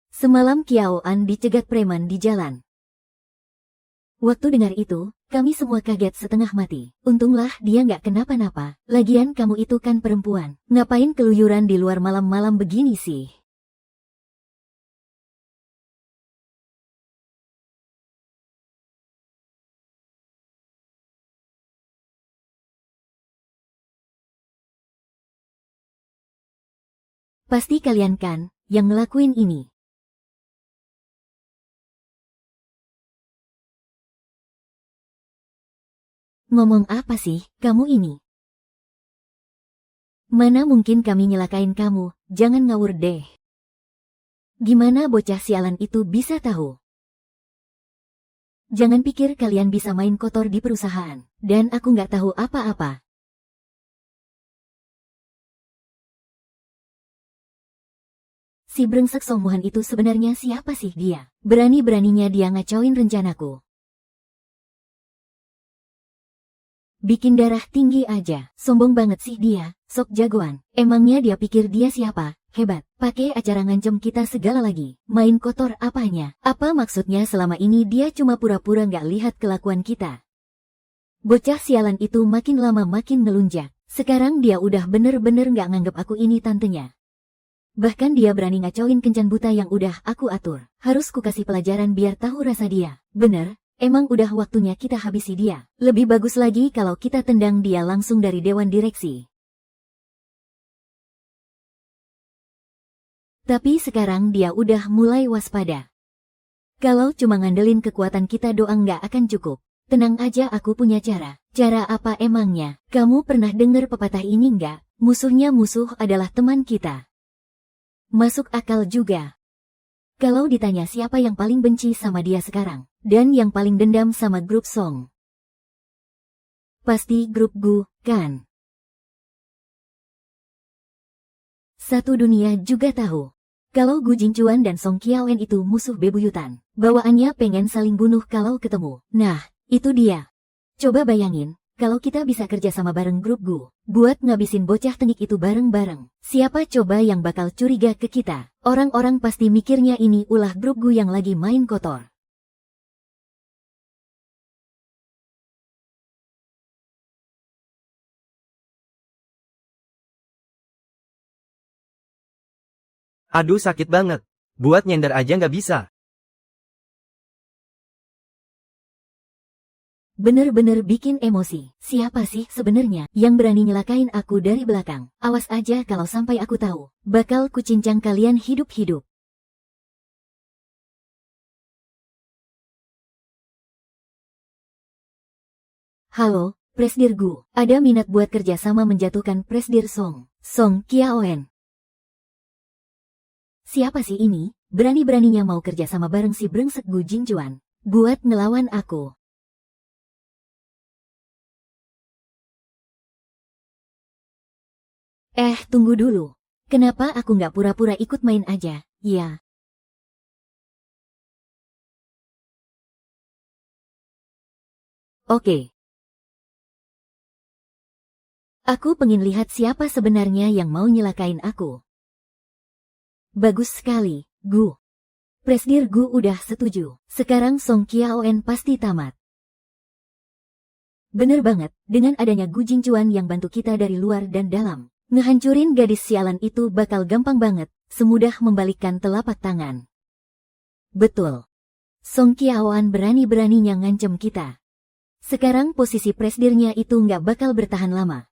Semalam Kiao An dicegat preman di jalan. Waktu dengar itu, kami semua kaget setengah mati. Untunglah dia nggak kenapa-napa. Lagian kamu itu kan perempuan. Ngapain keluyuran di luar malam-malam begini sih? Pasti kalian kan, yang ngelakuin ini. Ngomong apa sih, kamu ini? Mana mungkin kami nyelakain kamu, jangan ngawur deh. Gimana bocah sialan itu bisa tahu? Jangan pikir kalian bisa main kotor di perusahaan, dan aku nggak tahu apa-apa. Si brengsek Songmuhan itu sebenarnya siapa sih dia? Berani-beraninya dia ngacauin rencanaku. Bikin darah tinggi aja, sombong banget sih dia, sok jagoan. Emangnya dia pikir dia siapa? Hebat, pakai acara ngancem kita segala lagi. Main kotor apanya? Apa maksudnya selama ini dia cuma pura-pura nggak lihat kelakuan kita? Bocah sialan itu makin lama makin ngelunjak. Sekarang dia udah bener-bener nggak nganggep aku ini tantenya. Bahkan dia berani ngacauin kencan buta yang udah aku atur. Harus kukasih pelajaran biar tahu rasa dia. Bener, emang udah waktunya kita habisi dia. Lebih bagus lagi kalau kita tendang dia langsung dari dewan direksi. Tapi sekarang dia udah mulai waspada. Kalau cuma ngandelin kekuatan kita doang nggak akan cukup. Tenang aja, aku punya cara. Cara apa emangnya? Kamu pernah dengar pepatah ini nggak? Musuhnya musuh adalah teman kita. Masuk akal juga. Kalau ditanya siapa yang paling benci sama dia sekarang, dan yang paling dendam sama grup Song, pasti grup Gu, kan? Satu dunia juga tahu. Kalau Gu Jinchuan dan Song Qiaoen itu musuh bebuyutan, bawaannya pengen saling bunuh kalau ketemu. Nah, itu dia. Coba bayangin, kalau kita bisa kerja sama bareng grup Gu, buat ngabisin bocah tengik itu bareng-bareng. Siapa coba yang bakal curiga ke kita? Orang-orang pasti mikirnya ini ulah grup Gu yang lagi main kotor. Aduh sakit banget. Buat nyender aja nggak bisa. Bener-bener bikin emosi. Siapa sih sebenarnya yang berani nyelakain aku dari belakang? Awas aja kalau sampai aku tahu. Bakal kucincang kalian hidup-hidup. Halo, Presdir Gu. Ada minat buat kerja sama menjatuhkan Presdir Song. Song Qiaoen. Siapa sih ini? Berani-beraninya mau kerja sama bareng si brengsek Gu Jinchuan. Buat ngelawan aku. Tunggu dulu. Kenapa aku nggak pura-pura ikut main aja? Ya. Oke. Aku pengen lihat siapa sebenarnya yang mau nyelakain aku. Bagus sekali, Gu. Presdir Gu udah setuju. Sekarang Song Qiaoen pasti tamat. Bener banget, dengan adanya Gu Jinchuan yang bantu kita dari luar dan dalam. Ngehancurin gadis sialan itu bakal gampang banget, semudah membalikkan telapak tangan. Betul. Song Qiaoan berani-beraninya ngancem kita. Sekarang posisi presdirnya itu nggak bakal bertahan lama.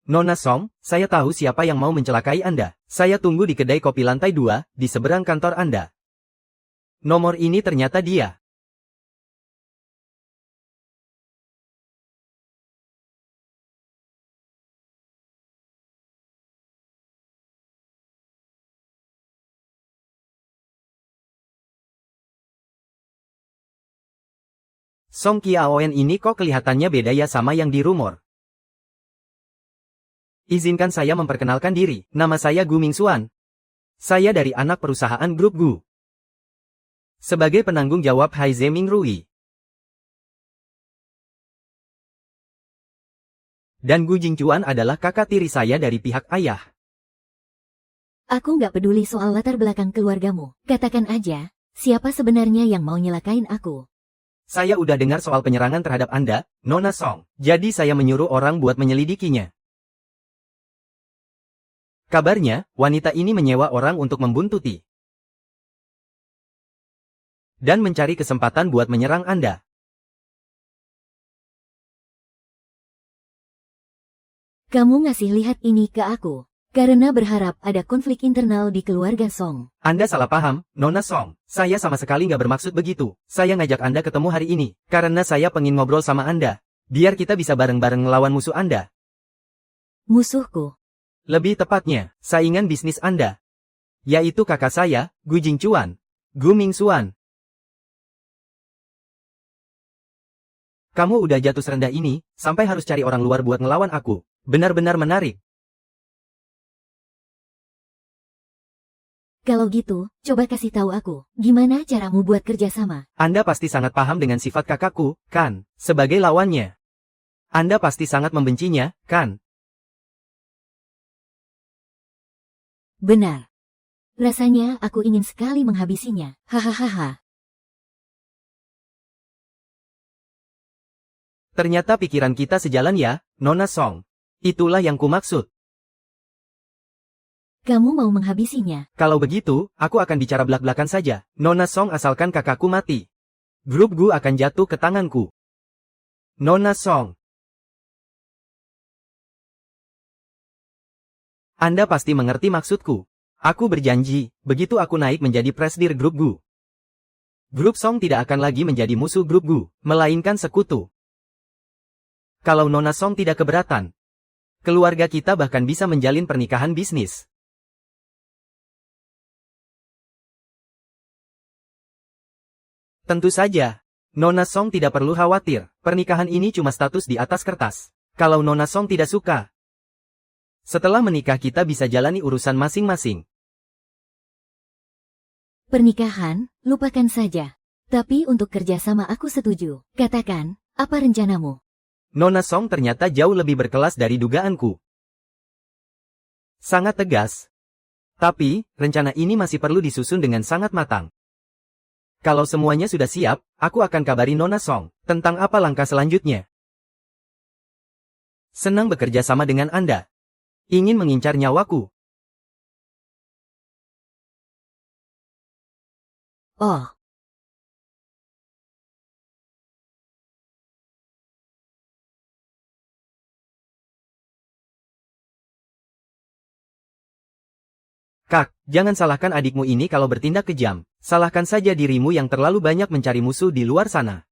Nona Song, saya tahu siapa yang mau mencelakai Anda. Saya tunggu di kedai kopi lantai 2, di seberang kantor Anda. Nomor ini ternyata dia. Song Qiaoen ini kok kelihatannya beda ya sama yang di rumor. Izinkan saya memperkenalkan diri, nama saya Gu Mingxuan. Saya dari anak perusahaan grup Gu. Sebagai penanggung jawab Haize Mingrui. Dan Gu Jinchuan adalah kakak tiri saya dari pihak ayah. Aku nggak peduli soal latar belakang keluargamu. Katakan aja, siapa sebenarnya yang mau nyelakain aku? Saya udah dengar soal penyerangan terhadap Anda, Nona Song. Jadi saya menyuruh orang buat menyelidikinya. Kabarnya, wanita ini menyewa orang untuk membuntuti. Dan mencari kesempatan buat menyerang Anda. Kamu ngasih lihat ini ke aku, karena berharap ada konflik internal di keluarga Song. Anda salah paham, Nona Song. Saya sama sekali nggak bermaksud begitu. Saya ngajak Anda ketemu hari ini, karena saya pengen ngobrol sama Anda. Biar kita bisa bareng-bareng ngelawan musuh Anda. Musuhku? Lebih tepatnya, saingan bisnis Anda. Yaitu kakak saya, Gu Jinchuan. Gu Mingxuan. Kamu udah jatuh serendah ini, sampai harus cari orang luar buat ngelawan aku. Benar-benar menarik. Kalau gitu, coba kasih tahu aku, gimana caramu buat kerja sama? Anda pasti sangat paham dengan sifat kakakku, kan? Sebagai lawannya. Anda pasti sangat membencinya, kan? Benar. Rasanya aku ingin sekali menghabisinya. Hahaha. Ternyata pikiran kita sejalan ya, Nona Song. Itulah yang kumaksud. Kamu mau menghabisinya? Kalau begitu, aku akan bicara belak-belakan saja. Nona Song asalkan kakakku mati. Grup Gu akan jatuh ke tanganku. Nona Song. Anda pasti mengerti maksudku. Aku berjanji, begitu aku naik menjadi presidir grup Gu, grup Song tidak akan lagi menjadi musuh grup Gu, melainkan sekutu. Kalau Nona Song tidak keberatan, keluarga kita bahkan bisa menjalin pernikahan bisnis. Tentu saja, Nona Song tidak perlu khawatir, pernikahan ini cuma status di atas kertas. Kalau Nona Song tidak suka, setelah menikah kita bisa jalani urusan masing-masing. Pernikahan, lupakan saja. Tapi untuk kerjasama aku setuju. Katakan, apa rencanamu? Nona Song ternyata jauh lebih berkelas dari dugaanku. Sangat tegas. Tapi, rencana ini masih perlu disusun dengan sangat matang. Kalau semuanya sudah siap, aku akan kabari Nona Song tentang apa langkah selanjutnya. Senang bekerja sama dengan Anda. Ingin mengincar nyawaku. Oh. Kak, jangan salahkan adikmu ini kalau bertindak kejam. Salahkan saja dirimu yang terlalu banyak mencari musuh di luar sana.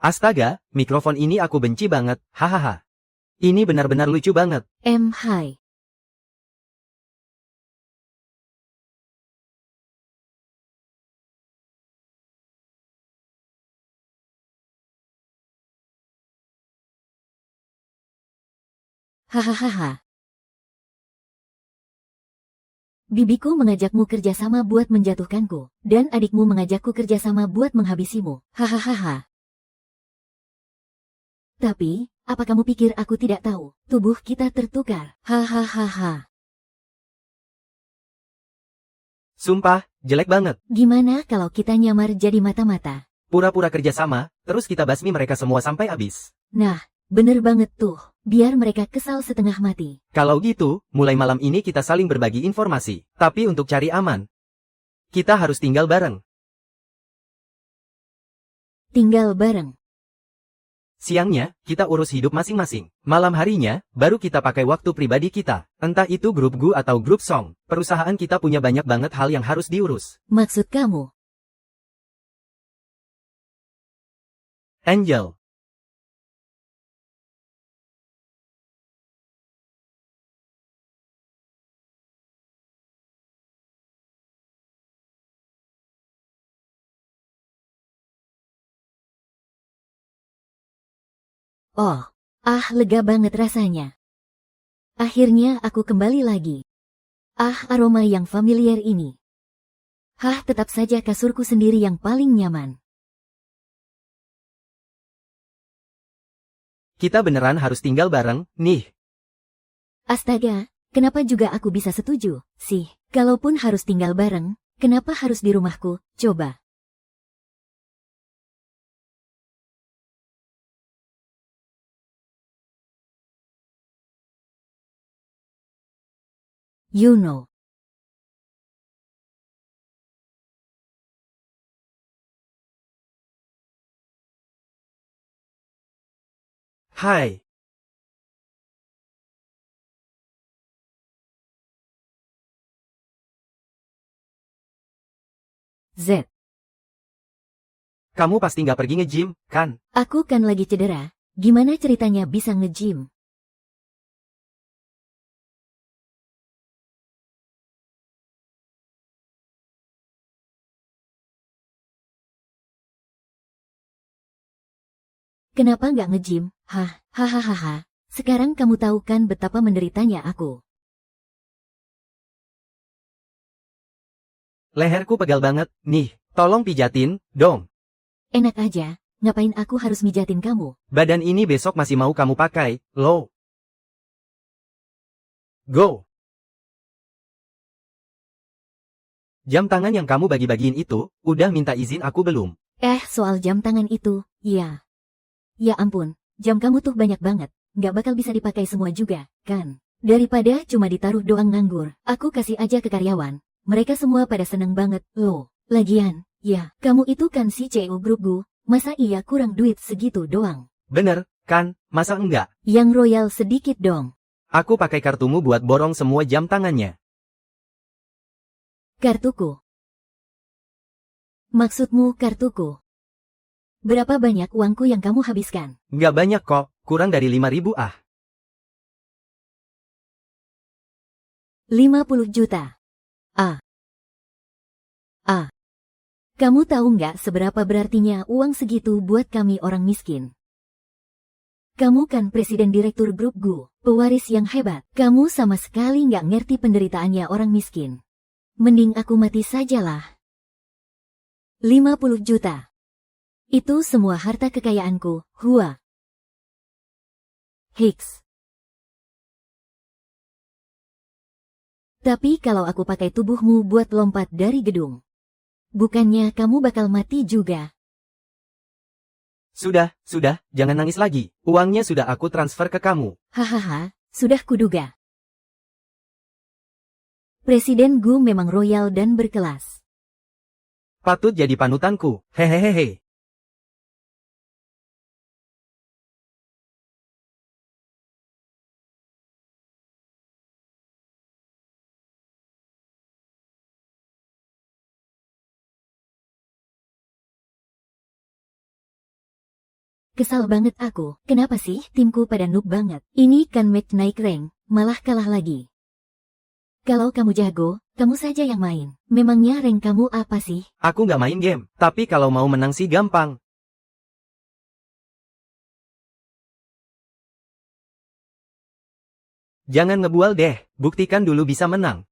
Astaga, mikrofon ini aku benci banget, hahaha. Ini benar-benar lucu banget. Hai. Hahaha. Bibiku mengajakmu kerjasama buat menjatuhkanku, dan adikmu mengajakku kerjasama buat menghabisimu. Hahaha. Tapi, apa kamu pikir aku tidak tahu? Tubuh kita tertukar. Hahaha. Sumpah, jelek banget. Gimana kalau kita nyamar jadi mata-mata? Pura-pura kerjasama, terus kita basmi mereka semua sampai habis. Nah, bener banget tuh. Biar mereka kesal setengah mati. Kalau gitu, mulai malam ini kita saling berbagi informasi. Tapi untuk cari aman, kita harus tinggal bareng. Tinggal bareng. Siangnya, kita urus hidup masing-masing. Malam harinya, baru kita pakai waktu pribadi kita. Entah itu grup Gu atau grup Song. Perusahaan kita punya banyak banget hal yang harus diurus. Maksud kamu? Angel. Oh, lega banget rasanya. Akhirnya aku kembali lagi. Aroma yang familiar ini. Tetap saja kasurku sendiri yang paling nyaman. Kita beneran harus tinggal bareng, nih. Astaga, kenapa juga aku bisa setuju, sih? Kalaupun harus tinggal bareng, kenapa harus di rumahku, coba? You know. Hai. Z. Kamu pasti nggak pergi nge-gym, kan? Aku kan lagi cedera. Gimana ceritanya bisa nge-gym? Kenapa nggak nge-gym? Hahaha. Sekarang kamu tahu kan betapa menderitanya aku. Leherku pegal banget, nih. Tolong pijatin, dong. Enak aja, ngapain aku harus mijatin kamu? Badan ini besok masih mau kamu pakai, loh. Go. Jam tangan yang kamu bagi-bagiin itu, udah minta izin aku belum? Soal jam tangan itu, ya. Ya ampun, jam kamu tuh banyak banget, nggak bakal bisa dipakai semua juga, kan? Daripada cuma ditaruh doang nganggur, aku kasih aja ke karyawan. Mereka semua pada seneng banget, loh. Lagian, Ya, kamu itu kan si CEO grup Gu, masa iya kurang duit segitu doang? Bener, kan? Masa enggak? Yang royal sedikit dong. Aku pakai kartumu buat borong semua jam tangannya. Kartuku. Maksudmu kartuku? Berapa banyak uangku yang kamu habiskan? Nggak banyak kok, kurang dari 5.000 ah. 50 juta. Kamu tahu nggak seberapa berartinya uang segitu buat kami orang miskin? Kamu kan presiden direktur grup Gu, pewaris yang hebat. Kamu sama sekali nggak ngerti penderitaannya orang miskin. Mending aku mati sajalah. 50 juta. Itu semua harta kekayaanku, Hua. Hicks. Tapi kalau aku pakai tubuhmu buat lompat dari gedung, bukannya kamu bakal mati juga? Sudah, jangan nangis lagi. Uangnya sudah aku transfer ke kamu. Hahaha, sudah kuduga. Presiden Gu memang royal dan berkelas. Patut jadi panutanku, hehehehe. Kesal banget aku, kenapa sih timku pada noob banget? Ini kan match naik rank, malah kalah lagi. Kalau kamu jago, kamu saja yang main. Memangnya rank kamu apa sih? Aku nggak main game, tapi kalau mau menang sih gampang. Jangan ngebual deh, buktikan dulu bisa menang.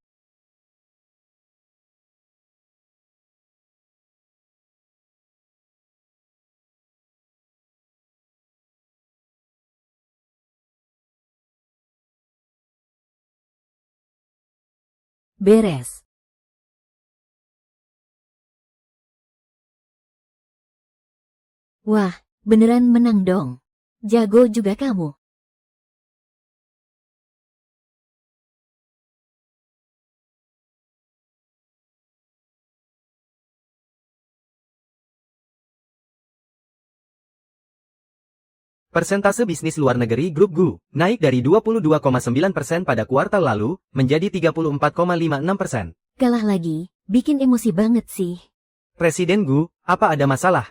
Beres. Wah, beneran menang dong. Jago juga kamu. Persentase bisnis luar negeri grup Gu naik dari 22,9% pada kuartal lalu menjadi 34,56%. Kalah lagi, bikin emosi banget sih. Presiden Gu, apa ada masalah?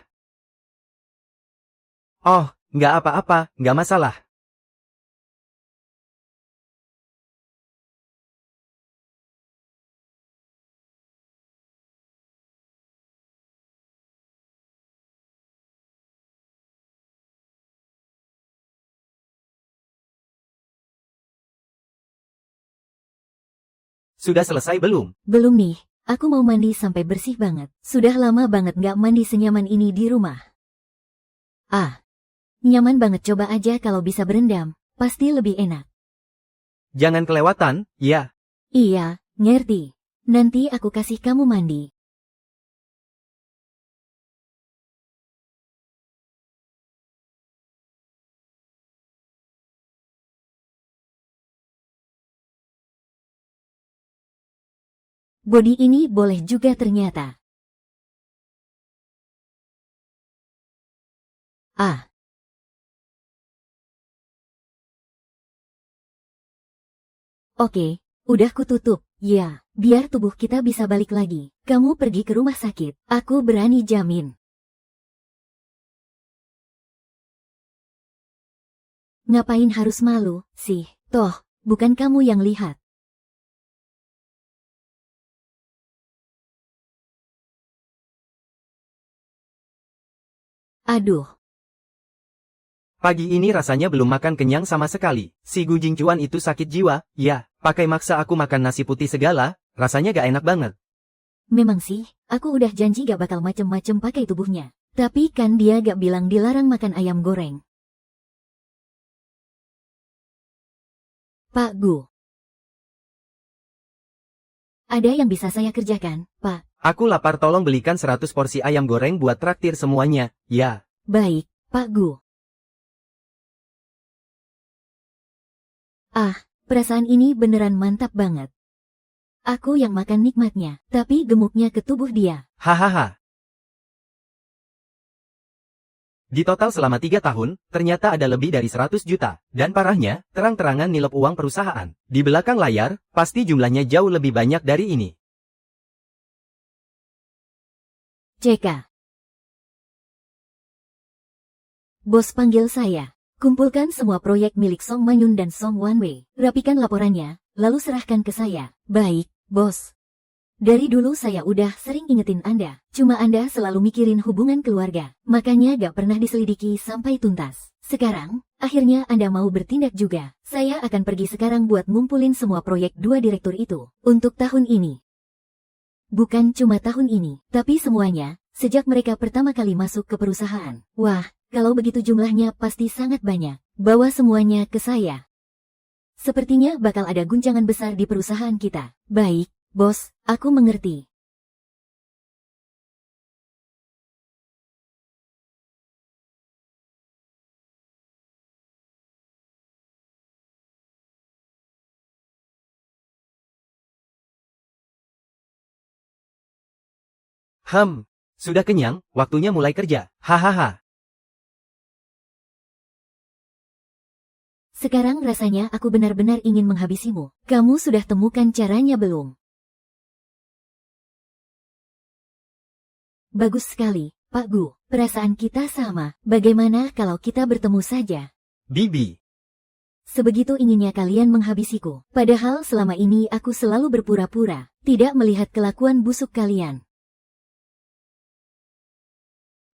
Oh, nggak apa-apa, nggak masalah. Sudah selesai belum? Belum nih, aku mau mandi sampai bersih banget. Sudah lama banget nggak mandi senyaman ini di rumah. Nyaman banget, coba aja kalau bisa berendam, pasti lebih enak. Jangan kelewatan, ya. Iya, ngerti. Nanti aku kasih kamu mandi. Body ini boleh juga ternyata. Oke, udah kututup. Ya, biar tubuh kita bisa balik lagi. Kamu pergi ke rumah sakit. Aku berani jamin. Ngapain harus malu, sih? Toh, bukan kamu yang lihat. Aduh. Pagi ini rasanya belum makan kenyang sama sekali. Si Gu Jingcuan itu sakit jiwa, ya. Pakai maksa aku makan nasi putih segala, rasanya gak enak banget. Memang sih, aku udah janji gak bakal macem-macem pakai tubuhnya. Tapi kan dia gak bilang dilarang makan ayam goreng. Pak Gu. Ada yang bisa saya kerjakan, Pak? Aku lapar, tolong belikan 100 porsi ayam goreng buat traktir semuanya, ya. Baik, Pak Gu. Perasaan ini beneran mantap banget. Aku yang makan nikmatnya, tapi gemuknya ke tubuh dia. Hahaha. Di total selama 3 tahun, ternyata ada lebih dari 100 juta. Dan parahnya, terang-terangan nilep uang perusahaan. Di belakang layar, pasti jumlahnya jauh lebih banyak dari ini. CK. Bos panggil saya. Kumpulkan semua proyek milik Song Manyun dan Song Wanwei. Rapikan laporannya, lalu serahkan ke saya. Baik, bos. Dari dulu saya udah sering ingetin Anda. Cuma Anda selalu mikirin hubungan keluarga. Makanya gak pernah diselidiki sampai tuntas. Sekarang, akhirnya Anda mau bertindak juga. Saya akan pergi sekarang buat ngumpulin semua proyek 2 direktur itu. Untuk tahun ini. Bukan cuma tahun ini, tapi semuanya. Sejak mereka pertama kali masuk ke perusahaan. Wah, kalau begitu jumlahnya pasti sangat banyak. Bawa semuanya ke saya. Sepertinya bakal ada guncangan besar di perusahaan kita. Baik, bos, aku mengerti. Sudah kenyang, waktunya mulai kerja. Hahaha. Sekarang rasanya aku benar-benar ingin menghabisimu. Kamu sudah temukan caranya belum? Bagus sekali, Pak Gu. Perasaan kita sama. Bagaimana kalau kita bertemu saja? Bibi. Sebegitu inginnya kalian menghabisiku. Padahal selama ini aku selalu berpura-pura, tidak melihat kelakuan busuk kalian.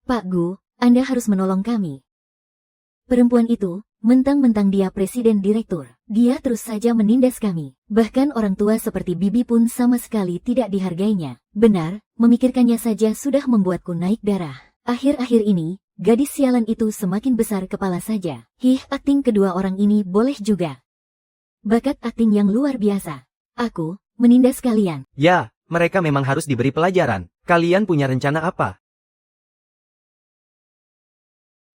Pak Gu, Anda harus menolong kami. Perempuan itu, mentang-mentang dia presiden direktur, dia terus saja menindas kami. Bahkan orang tua seperti Bibi pun sama sekali tidak dihargainya. Benar, memikirkannya saja sudah membuatku naik darah. Akhir-akhir ini, gadis sialan itu semakin besar kepala saja. Akting kedua orang ini boleh juga. Bakat akting yang luar biasa. Aku, menindas kalian. Ya, mereka memang harus diberi pelajaran. Kalian punya rencana apa?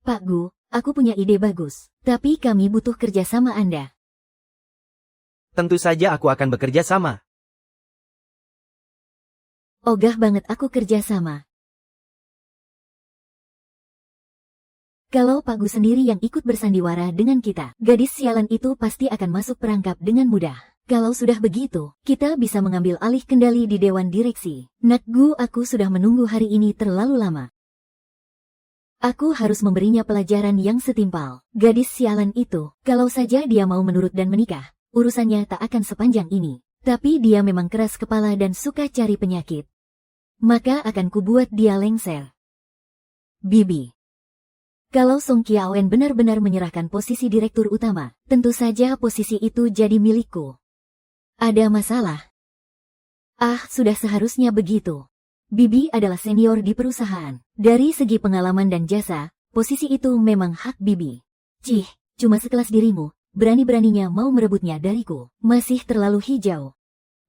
Pak Gu, aku punya ide bagus. Tapi kami butuh kerjasama Anda. Tentu saja aku akan bekerja sama. Ogah banget aku kerjasama. Kalau Pak Gu sendiri yang ikut bersandiwara dengan kita, gadis sialan itu pasti akan masuk perangkap dengan mudah. Kalau sudah begitu, kita bisa mengambil alih kendali di Dewan Direksi. Nak Gu, aku sudah menunggu hari ini terlalu lama. Aku harus memberinya pelajaran yang setimpal. Gadis sialan itu, kalau saja dia mau menurut dan menikah, urusannya tak akan sepanjang ini. Tapi dia memang keras kepala dan suka cari penyakit. Maka akan kubuat dia lengser. Bibi. Kalau Song Qiaoen benar-benar menyerahkan posisi direktur utama, tentu saja posisi itu jadi milikku. Ada masalah? Sudah seharusnya begitu. Bibi adalah senior di perusahaan. Dari segi pengalaman dan jasa, posisi itu memang hak Bibi. Cuma sekelas dirimu, berani-beraninya mau merebutnya dariku. Masih terlalu hijau.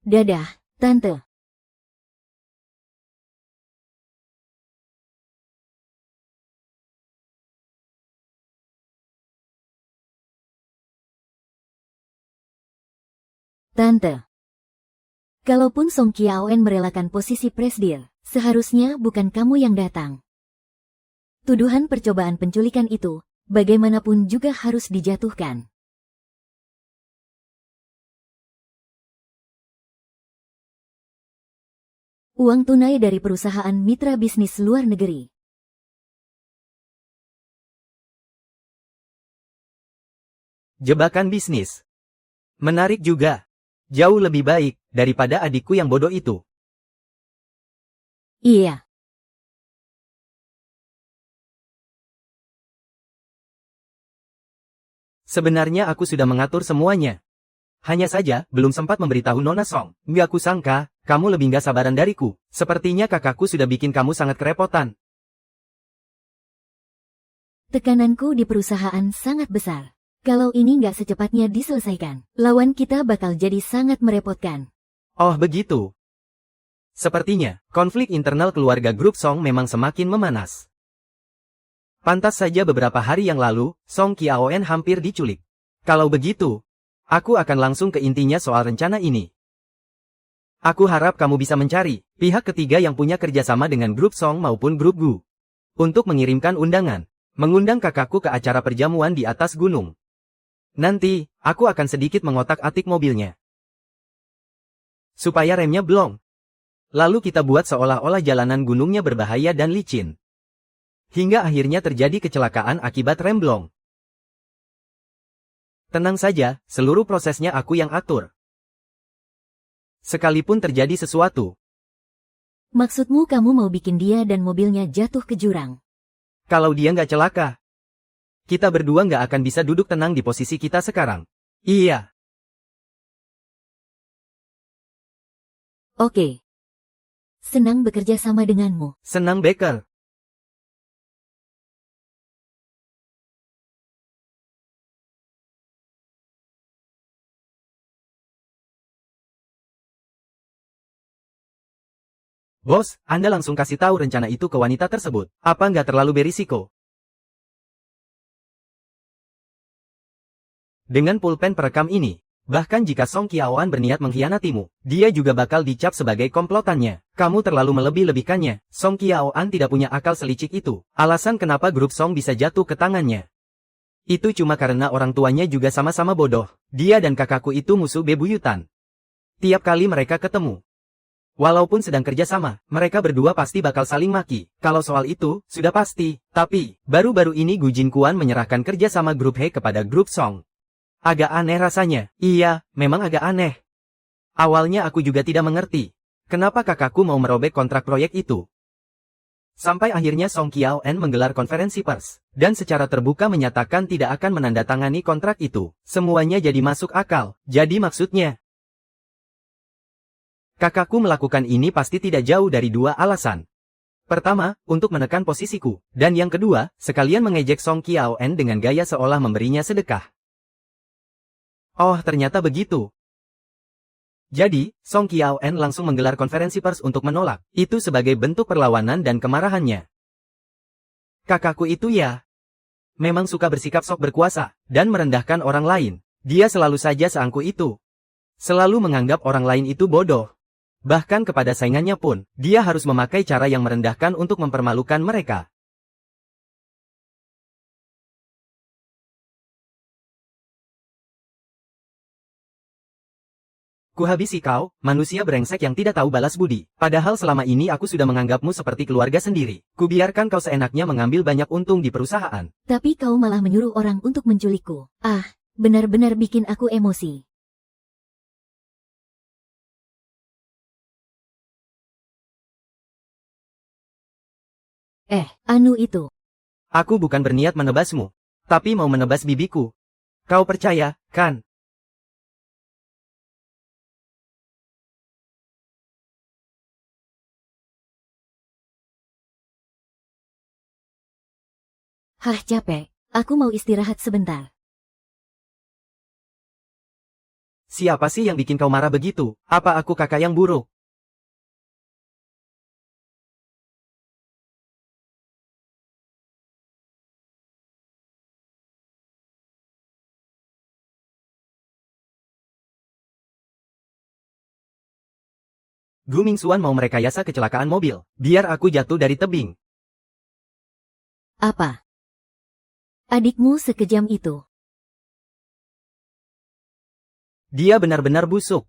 Dadah, Tante. Tante. Kalaupun Song Qiaoen merelakan posisi presdir, seharusnya bukan kamu yang datang. Tuduhan percobaan penculikan itu, bagaimanapun juga harus dijatuhkan. Uang tunai dari perusahaan mitra bisnis luar negeri. Jebakan bisnis. Menarik juga. Jauh lebih baik daripada adikku yang bodoh itu. Iya. Sebenarnya aku sudah mengatur semuanya. Hanya saja, belum sempat memberitahu Nona Song. Nggak kusangka, kamu lebih nggak sabaran dariku. Sepertinya kakakku sudah bikin kamu sangat kerepotan. Tekananku di perusahaan sangat besar. Kalau ini nggak secepatnya diselesaikan, lawan kita bakal jadi sangat merepotkan. Oh begitu. Sepertinya, konflik internal keluarga grup Song memang semakin memanas. Pantas saja beberapa hari yang lalu, Song Qiaoen hampir diculik. Kalau begitu, aku akan langsung ke intinya soal rencana ini. Aku harap kamu bisa mencari pihak ketiga yang punya kerjasama dengan grup Song maupun grup Gu. Untuk mengirimkan undangan. Mengundang kakakku ke acara perjamuan di atas gunung. Nanti, aku akan sedikit mengotak-atik mobilnya. Supaya remnya blong. Lalu kita buat seolah-olah jalanan gunungnya berbahaya dan licin. Hingga akhirnya terjadi kecelakaan akibat rem blong. Tenang saja, seluruh prosesnya aku yang atur. Sekalipun terjadi sesuatu. Maksudmu kamu mau bikin dia dan mobilnya jatuh ke jurang? Kalau dia nggak celaka, kita berdua nggak akan bisa duduk tenang di posisi kita sekarang. Iya. Oke. Senang bekerja sama denganmu. Senang, Baker. Bos, Anda langsung kasih tahu rencana itu ke wanita tersebut. Apa nggak terlalu berisiko? Dengan pulpen perekam ini, bahkan jika Song Qiaoan berniat mengkhianatimu, dia juga bakal dicap sebagai komplotannya. Kamu terlalu melebih-lebihkannya. Song Qiaoan tidak punya akal selicik itu. Alasan kenapa grup Song bisa jatuh ke tangannya. Itu cuma karena orang tuanya juga sama-sama bodoh. Dia dan kakakku itu musuh bebuyutan. Tiap kali mereka ketemu, walaupun sedang kerja sama, mereka berdua pasti bakal saling maki. Kalau soal itu, sudah pasti. Tapi, baru-baru ini Gu Jinquan menyerahkan kerja sama grup He kepada grup Song. Agak aneh rasanya. Iya, memang agak aneh. Awalnya aku juga tidak mengerti. Kenapa kakakku mau merobek kontrak proyek itu? Sampai akhirnya Song Qiaoan menggelar konferensi pers, dan secara terbuka menyatakan tidak akan menandatangani kontrak itu. Semuanya jadi masuk akal. Jadi maksudnya, kakakku melakukan ini pasti tidak jauh dari dua alasan. Pertama, untuk menekan posisiku. Dan yang kedua, sekalian mengejek Song Qiaoan dengan gaya seolah memberinya sedekah. Oh, ternyata begitu. Jadi, Song Qiaoan langsung menggelar konferensi pers untuk menolak. Itu sebagai bentuk perlawanan dan kemarahannya. Kakakku itu ya, memang suka bersikap sok berkuasa, dan merendahkan orang lain. Dia selalu saja seangkuh itu. Selalu menganggap orang lain itu bodoh. Bahkan kepada saingannya pun, dia harus memakai cara yang merendahkan untuk mempermalukan mereka. Kuhabisi kau, manusia brengsek yang tidak tahu balas budi. Padahal selama ini aku sudah menganggapmu seperti keluarga sendiri. Kubiarkan kau seenaknya mengambil banyak untung di perusahaan. Tapi kau malah menyuruh orang untuk menculikku. Ah, benar-benar bikin aku emosi. Anu itu. Aku bukan berniat menebasmu, tapi mau menebas bibiku. Kau percaya, kan? Hah, capek. Aku mau istirahat sebentar. Siapa sih yang bikin kau marah begitu? Apa aku kakak yang buruk? Gu Mingxuan mau merekayasa kecelakaan mobil, biar aku jatuh dari tebing. Apa? Adikmu sekejam itu. Dia benar-benar busuk.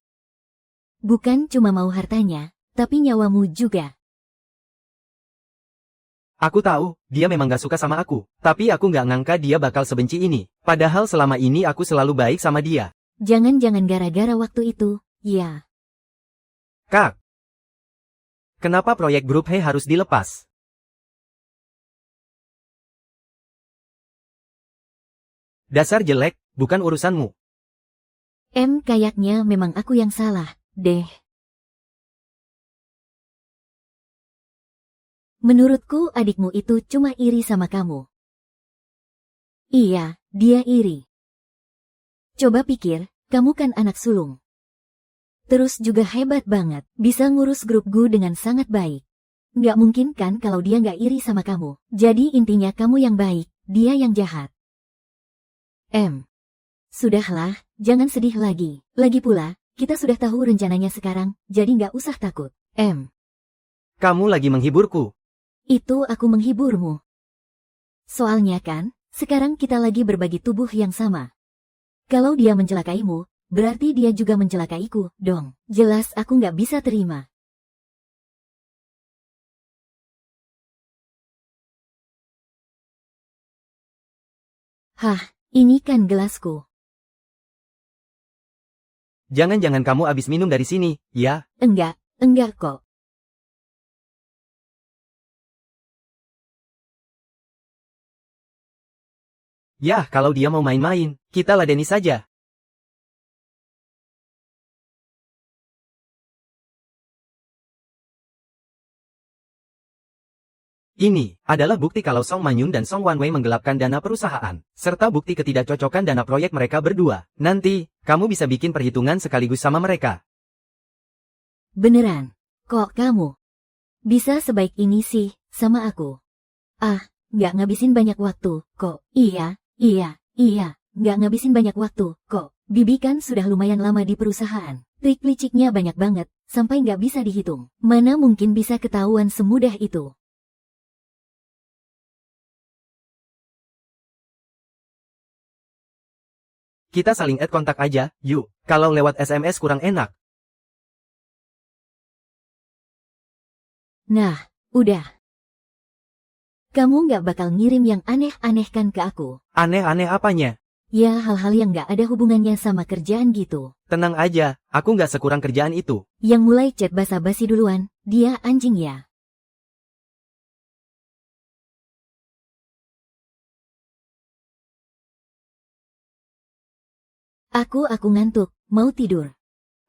Bukan cuma mau hartanya, tapi nyawamu juga. Aku tahu, dia memang gak suka sama aku. Tapi aku gak ngangka dia bakal sebenci ini. Padahal selama ini aku selalu baik sama dia. Jangan-jangan gara-gara waktu itu, ya. Kak, kenapa proyek grup He harus dilepas? Dasar jelek, bukan urusanmu. Kayaknya memang aku yang salah, deh. Menurutku adikmu itu cuma iri sama kamu. Iya, dia iri. Coba pikir, kamu kan anak sulung. Terus juga hebat banget, bisa ngurus grup Gu dengan sangat baik. Nggak mungkin kan kalau dia nggak iri sama kamu. Jadi intinya kamu yang baik, dia yang jahat. Sudahlah, jangan sedih lagi. Lagi pula, kita sudah tahu rencananya sekarang, jadi nggak usah takut. Kamu lagi menghiburku. Itu aku menghiburmu. Soalnya kan, sekarang kita lagi berbagi tubuh yang sama. Kalau dia mencelakaimu, berarti dia juga mencelakaiku, dong. Jelas aku nggak bisa terima. Hah, ini kan gelasku. Jangan-jangan kamu abis minum dari sini, ya? Enggak kok. Yah, kalau dia mau main-main, kita ladeni saja. Ini adalah bukti kalau Song Manyun dan Song Wanwei menggelapkan dana perusahaan, serta bukti ketidakcocokan dana proyek mereka berdua. Nanti, kamu bisa bikin perhitungan sekaligus sama mereka. Beneran? Kok kamu bisa sebaik ini sih, sama aku? Ah, nggak ngabisin banyak waktu, kok. Iya, nggak ngabisin banyak waktu, kok. Bibi kan sudah lumayan lama di perusahaan. Trik liciknya banyak banget, sampai nggak bisa dihitung. Mana mungkin bisa ketahuan semudah itu? Kita saling add kontak aja, yuk. Kalau lewat SMS kurang enak. Nah, udah. Kamu nggak bakal ngirim yang aneh-aneh kan ke aku? Aneh-aneh apanya? Ya hal-hal yang nggak ada hubungannya sama kerjaan gitu. Tenang aja, aku nggak sekurang kerjaan itu. Yang mulai chat basa-basi duluan, dia anjing ya. Aku ngantuk, mau tidur.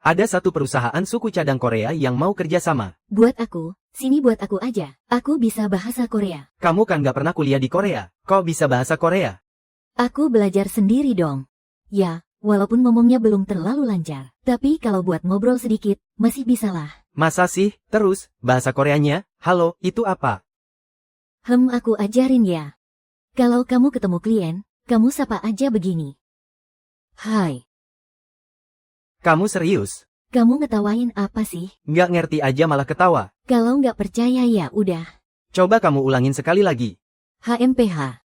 Ada satu perusahaan suku cadang Korea yang mau kerja sama. Buat aku, sini buat aku aja. Aku bisa bahasa Korea. Kamu kan nggak pernah kuliah di Korea, kok bisa bahasa Korea? Aku belajar sendiri dong. Ya, walaupun ngomongnya belum terlalu lancar. Tapi kalau buat ngobrol sedikit, masih bisa lah. Masa sih? Terus, bahasa Koreanya, halo, itu apa? Aku ajarin ya. Kalau kamu ketemu klien, kamu sapa aja begini. Hai. Kamu serius? Kamu ngetawain apa sih? Nggak ngerti aja malah ketawa. Kalau nggak percaya ya udah. Coba kamu ulangin sekali lagi. HMPH.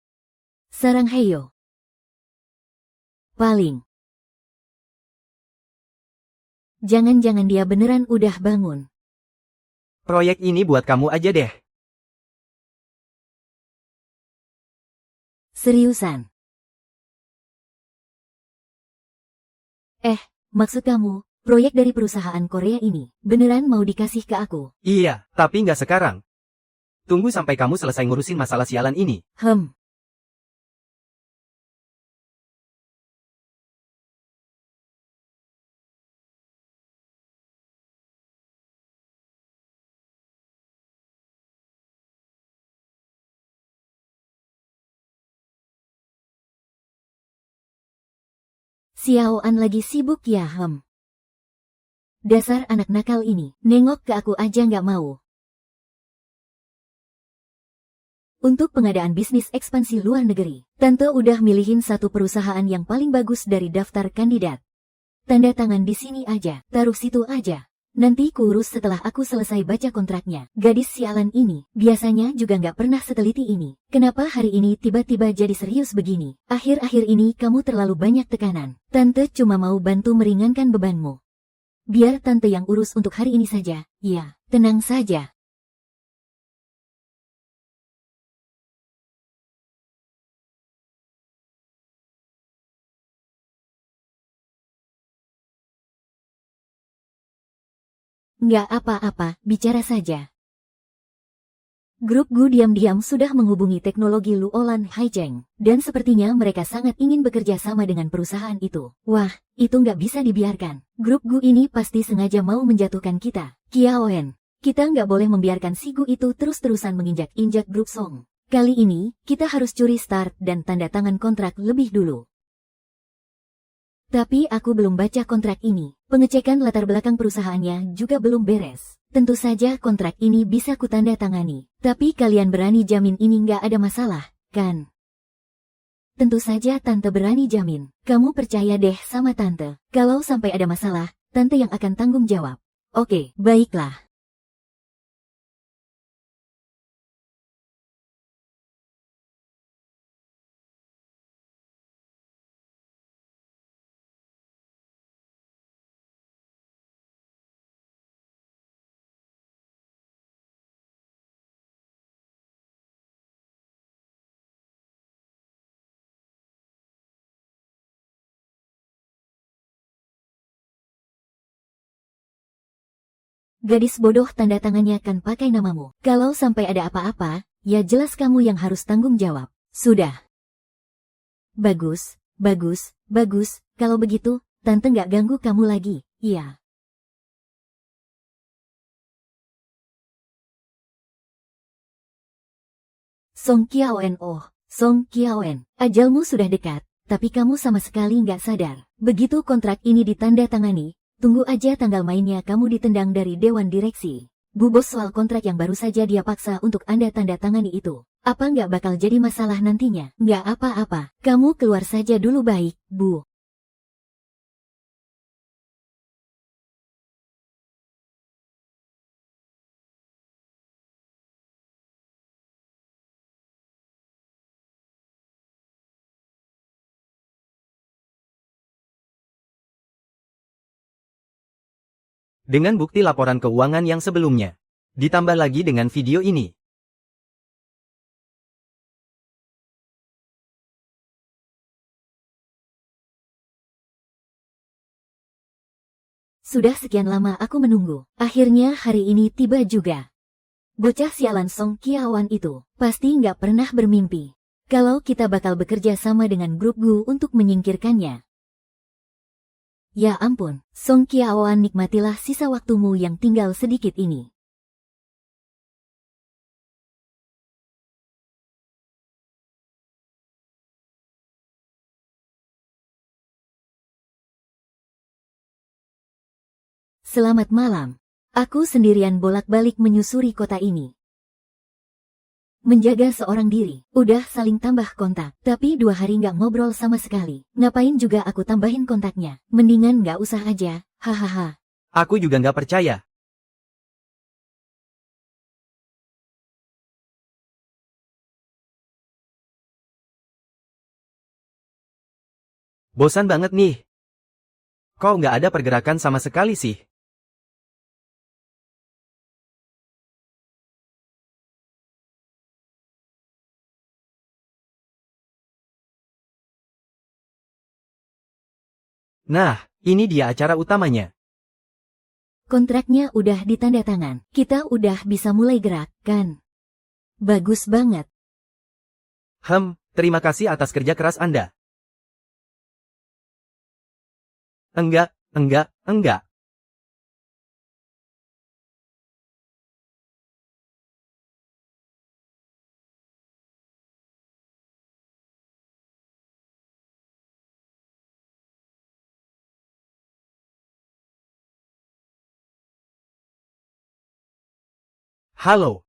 Saranghayo. Paling. Jangan-jangan dia beneran udah bangun. Proyek ini buat kamu aja deh. Seriusan. Maksud kamu, proyek dari perusahaan Korea ini, beneran mau dikasih ke aku? Iya, tapi nggak sekarang. Tunggu sampai kamu selesai ngurusin masalah sialan ini. Xiaoan lagi sibuk ya Dasar anak nakal ini, nengok ke aku aja nggak mau. Untuk pengadaan bisnis ekspansi luar negeri, Tante udah milihin satu perusahaan yang paling bagus dari daftar kandidat. Tanda tangan di sini aja, taruh situ aja. Nanti kurus setelah aku selesai baca kontraknya. Gadis sialan ini, biasanya juga nggak pernah seteliti ini. Kenapa hari ini tiba-tiba jadi serius begini? Akhir-akhir ini kamu terlalu banyak tekanan. Tante cuma mau bantu meringankan bebanmu. Biar tante yang urus untuk hari ini saja. Ya, tenang saja. Nggak apa-apa, bicara saja. Grup Gu diam-diam sudah menghubungi teknologi Luolan Haicheng, dan sepertinya mereka sangat ingin bekerja sama dengan perusahaan itu. Wah, itu nggak bisa dibiarkan. Grup Gu ini pasti sengaja mau menjatuhkan kita. Kiaoen, kita nggak boleh membiarkan si Gu itu terus-terusan menginjak-injak grup Song. Kali ini, kita harus curi start dan tanda tangan kontrak lebih dulu. Tapi aku belum baca kontrak ini. Pengecekan latar belakang perusahaannya juga belum beres. Tentu saja kontrak ini bisa kutanda tangani. Tapi kalian berani jamin ini nggak ada masalah, kan? Tentu saja Tante berani jamin. Kamu percaya deh sama Tante. Kalau sampai ada masalah, Tante yang akan tanggung jawab. Oke, baiklah. Gadis bodoh tanda tangannya kan pakai namamu. Kalau sampai ada apa-apa, ya jelas kamu yang harus tanggung jawab. Sudah. Bagus, bagus, bagus. Kalau begitu, tante nggak ganggu kamu lagi. Iya. Song Qiaoen, oh, Song Qiaoen, ajalmu sudah dekat, tapi kamu sama sekali nggak sadar. Begitu kontrak ini ditandatangani, tunggu aja tanggal mainnya kamu ditendang dari Dewan Direksi. Bu Bos, soal kontrak yang baru saja dia paksa untuk Anda tanda tangani itu. Apa nggak bakal jadi masalah nantinya? Nggak apa-apa, kamu keluar saja dulu baik, Bu. Dengan bukti laporan keuangan yang sebelumnya. Ditambah lagi dengan video ini. Sudah sekian lama aku menunggu. Akhirnya hari ini tiba juga. Bocah sialan Song Qiaoan itu pasti nggak pernah bermimpi kalau kita bakal bekerja sama dengan grup Gu untuk menyingkirkannya. Ya ampun, Song Qiaoan, nikmatilah sisa waktumu yang tinggal sedikit ini. Selamat malam. Aku sendirian bolak-balik menyusuri kota ini. Menjaga seorang diri, udah saling tambah kontak, tapi 2 hari nggak ngobrol sama sekali. Ngapain juga aku tambahin kontaknya? Mendingan nggak usah aja, hahaha. Aku juga nggak percaya. Bosan banget nih. Kok nggak ada pergerakan sama sekali sih? Nah, ini dia acara utamanya. Kontraknya udah ditandatangan, kita udah bisa mulai gerak, kan? Bagus banget. Terima kasih atas kerja keras Anda. Enggak. Halo.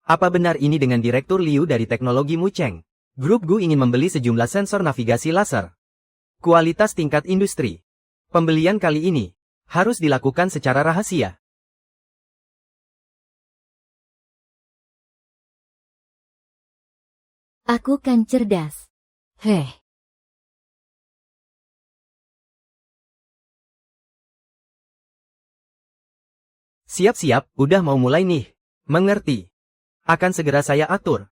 Apa benar ini dengan Direktur Liu dari Teknologi Mucheng? Grup Gu ingin membeli sejumlah sensor navigasi laser. Kualitas tingkat industri. Pembelian kali ini harus dilakukan secara rahasia. Aku kan cerdas. Heh. Siap-siap, udah mau mulai nih. Mengerti. Akan segera saya atur.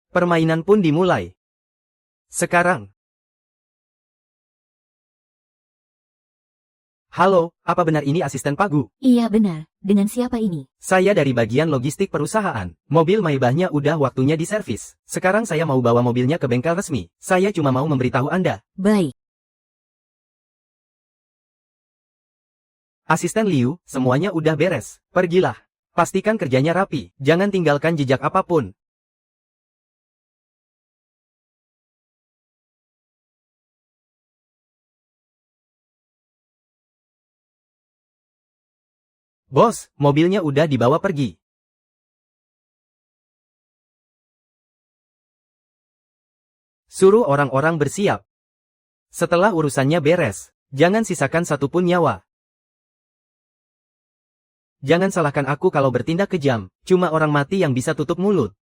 Permainan pun dimulai. Sekarang. Halo, apa benar ini asisten Pak Gu? Iya benar, dengan siapa ini? Saya dari bagian logistik perusahaan. Mobil Maybachnya udah waktunya diservis. Sekarang saya mau bawa mobilnya ke bengkel resmi. Saya cuma mau memberitahu Anda. Baik. Asisten Liu, semuanya udah beres. Pergilah. Pastikan kerjanya rapi. Jangan tinggalkan jejak apapun. Bos, mobilnya udah dibawa pergi. Suruh orang-orang bersiap. Setelah urusannya beres, jangan sisakan satupun nyawa. Jangan salahkan aku kalau bertindak kejam, cuma orang mati yang bisa tutup mulut.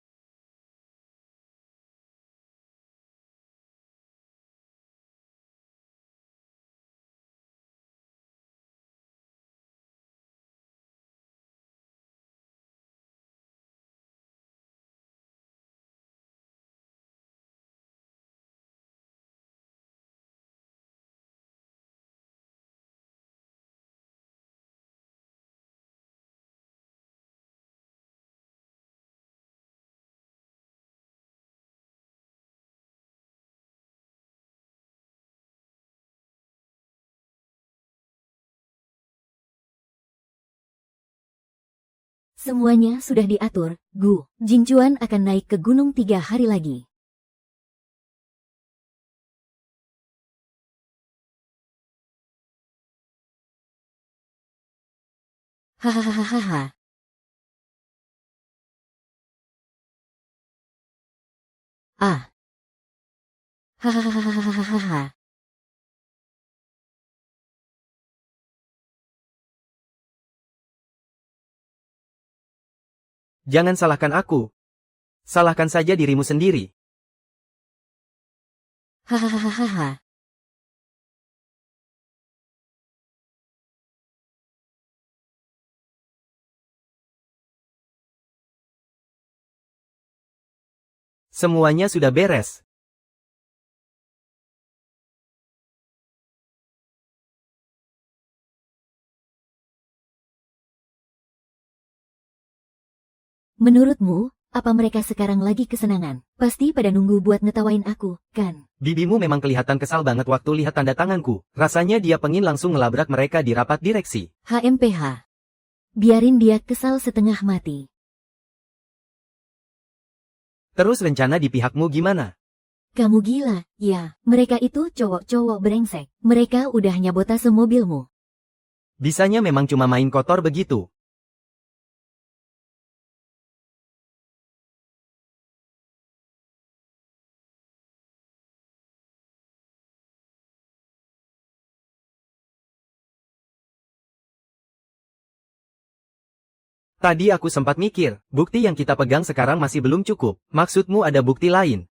Semuanya sudah diatur, Gu. Jingchuan akan naik ke gunung 3 hari lagi. Hahaha. Ah. Hahaha. Jangan salahkan aku. Salahkan saja dirimu sendiri. Hahaha. Semuanya sudah beres. Menurutmu, apa mereka sekarang lagi kesenangan? Pasti pada nunggu buat ngetawain aku, kan? Bibimu memang kelihatan kesal banget waktu lihat tanda tanganku. Rasanya dia pengin langsung ngelabrak mereka di rapat direksi. HMPH. Biarin dia kesal setengah mati. Terus rencana di pihakmu gimana? Kamu gila, ya. Mereka itu cowok-cowok brengsek. Mereka udah nyabotase mobilmu. Bisanya memang cuma main kotor begitu. Tadi aku sempat mikir, bukti yang kita pegang sekarang masih belum cukup. Maksudmu ada bukti lain?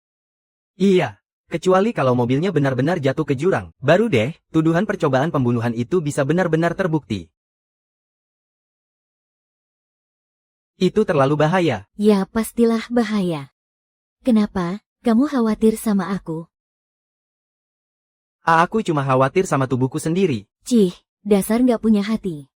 Iya. Kecuali kalau mobilnya benar-benar jatuh ke jurang. Baru deh, tuduhan percobaan pembunuhan itu bisa benar-benar terbukti. Itu terlalu bahaya. Ya pastilah bahaya. Kenapa? Kamu khawatir sama aku? Aku cuma khawatir sama tubuhku sendiri. Cih, dasar nggak punya hati.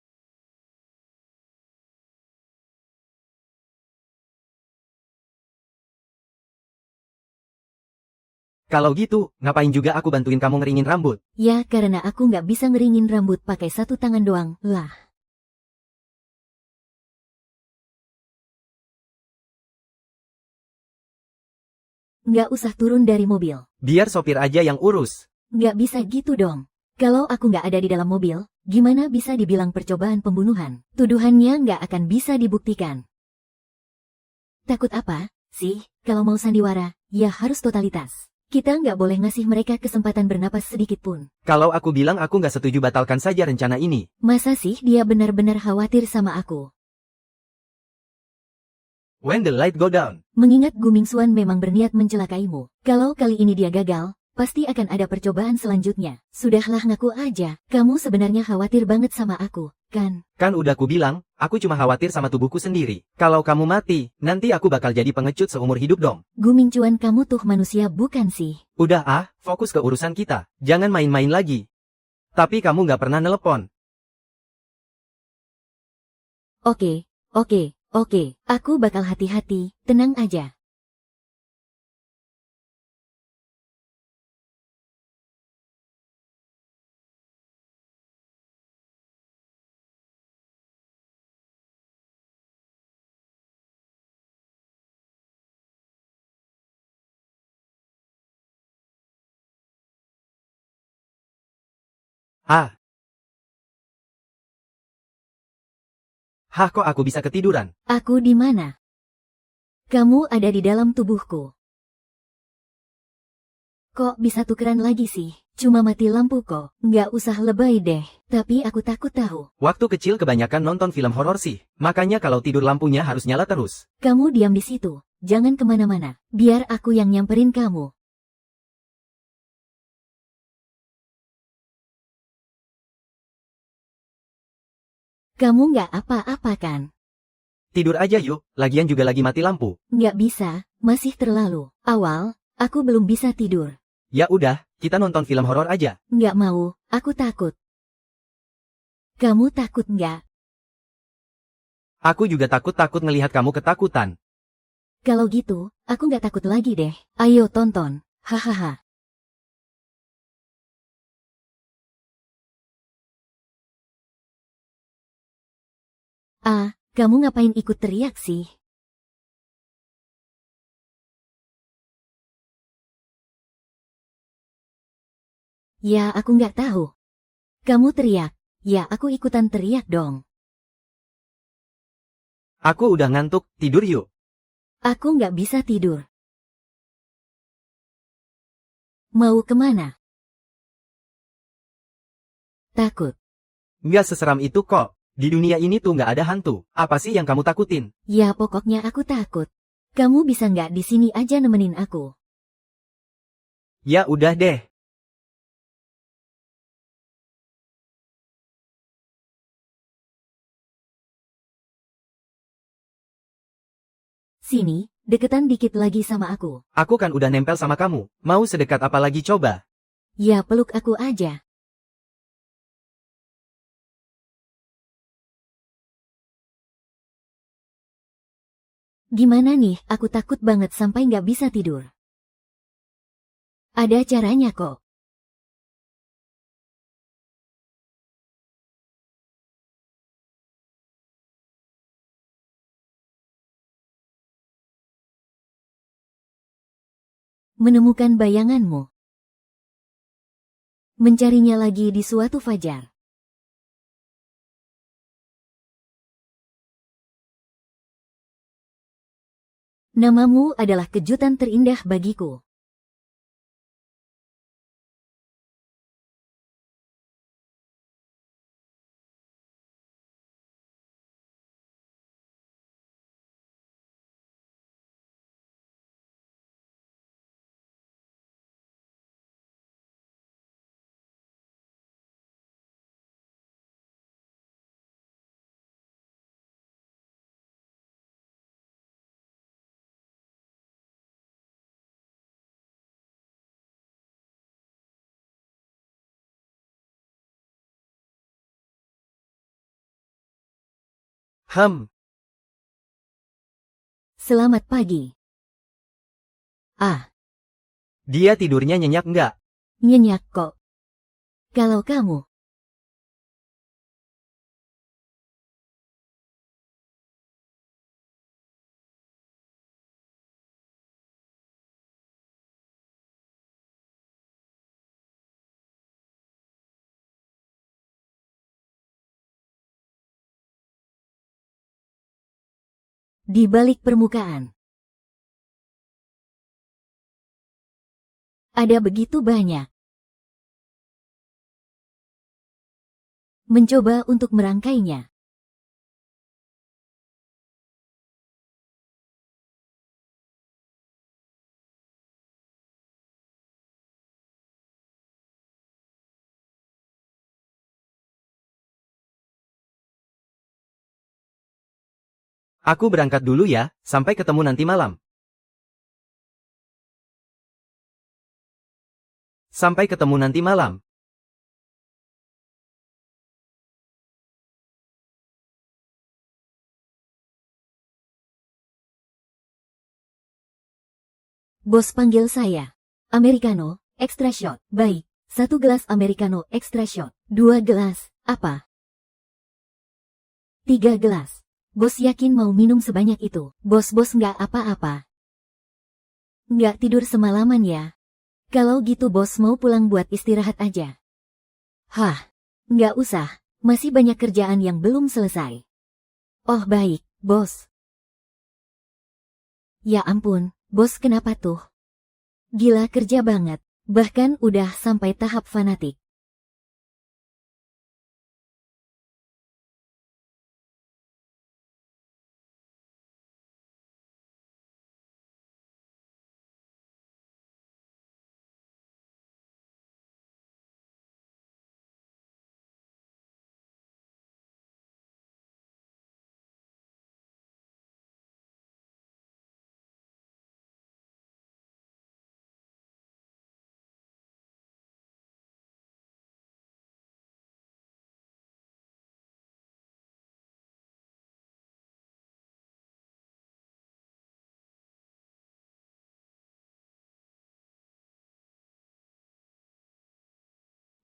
Kalau gitu, ngapain juga aku bantuin kamu ngeringin rambut? Ya karena aku nggak bisa ngeringin rambut pakai satu tangan doang, lah. Nggak usah turun dari mobil. Biar sopir aja yang urus. Nggak bisa gitu dong. Kalau aku nggak ada di dalam mobil, gimana bisa dibilang percobaan pembunuhan? Tuduhannya nggak akan bisa dibuktikan. Takut apa, sih? Kalau mau sandiwara, ya harus totalitas. Kita nggak boleh ngasih mereka kesempatan bernapas sedikit pun. Kalau aku bilang aku nggak setuju, batalkan saja rencana ini. Masa sih dia benar-benar khawatir sama aku? When the light go down. Mengingat Gu Mingxuan memang berniat mencelakaimu. Kalau kali ini dia gagal, pasti akan ada percobaan selanjutnya. Sudahlah ngaku aja, kamu sebenarnya khawatir banget sama aku, kan? Kan udah ku bilang, aku cuma khawatir sama tubuhku sendiri. Kalau kamu mati, nanti aku bakal jadi pengecut seumur hidup dong. Gu Mingxuan, kamu tuh manusia bukan sih? Udah fokus ke urusan kita. Jangan main-main lagi. Tapi kamu nggak pernah nelepon. Oke. Aku bakal hati-hati, tenang aja. Kok aku bisa ketiduran? Aku di mana? Kamu ada di dalam tubuhku. Kok bisa tukeran lagi sih? Cuma mati lampu kok. Nggak usah lebay deh. Tapi aku takut tahu. Waktu kecil kebanyakan nonton film horor sih. Makanya kalau tidur lampunya harus nyala terus. Kamu diam di situ. Jangan kemana-mana. Biar aku yang nyamperin kamu. Kamu nggak apa-apa kan? Tidur aja yuk, lagian juga lagi mati lampu. Nggak bisa, masih terlalu awal. Aku belum bisa tidur. Ya udah, kita nonton film horor aja. Nggak mau, aku takut. Kamu takut nggak? Aku juga takut ngelihat kamu ketakutan. Kalau gitu, aku nggak takut lagi deh. Ayo tonton. Hahaha. Kamu ngapain ikut teriak sih? Ya, aku nggak tahu. Kamu teriak. Ya, aku ikutan teriak dong. Aku udah ngantuk, tidur yuk. Aku nggak bisa tidur. Mau kemana? Takut. Nggak seseram itu kok. Di dunia ini tuh nggak ada hantu. Apa sih yang kamu takutin? Ya, pokoknya aku takut. Kamu bisa nggak di sini aja nemenin aku? Ya udah deh. Sini, deketan dikit lagi sama aku. Aku kan udah nempel sama kamu. Mau sedekat apa lagi coba? Ya, peluk aku aja. Gimana nih, aku takut banget sampai nggak bisa tidur. Ada caranya kok. Menemukan bayanganmu. Mencarinya lagi di suatu fajar. Namamu adalah kejutan terindah bagiku. Selamat pagi. Ah, Dia tidurnya nyenyak nggak? nyenyak kok. Kalau kamu, di balik permukaan, ada begitu banyak. Mencoba untuk merangkainya. Aku berangkat dulu ya, sampai ketemu nanti malam. Sampai ketemu nanti malam. Bos panggil saya. Americano, extra shot. Baik, 1 gelas Americano extra shot. 2 gelas, apa? 3 gelas. Bos yakin mau minum sebanyak itu? Bos nggak apa-apa. Nggak tidur semalaman ya? Kalau gitu bos mau pulang buat istirahat aja. Hah, nggak usah. Masih banyak kerjaan yang belum selesai. Oh baik, bos. Ya ampun, bos kenapa tuh? Gila kerja banget. Bahkan udah sampai tahap fanatik.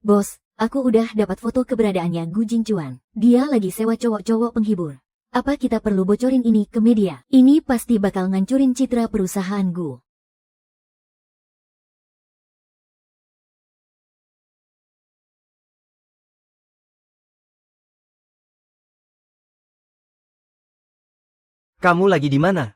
Bos, aku udah dapat foto keberadaannya Gu Jingcuan. Dia lagi sewa cowok-cowok penghibur. Apa kita perlu bocorin ini ke media? Ini pasti bakal ngancurin citra perusahaanku. Kamu lagi di mana?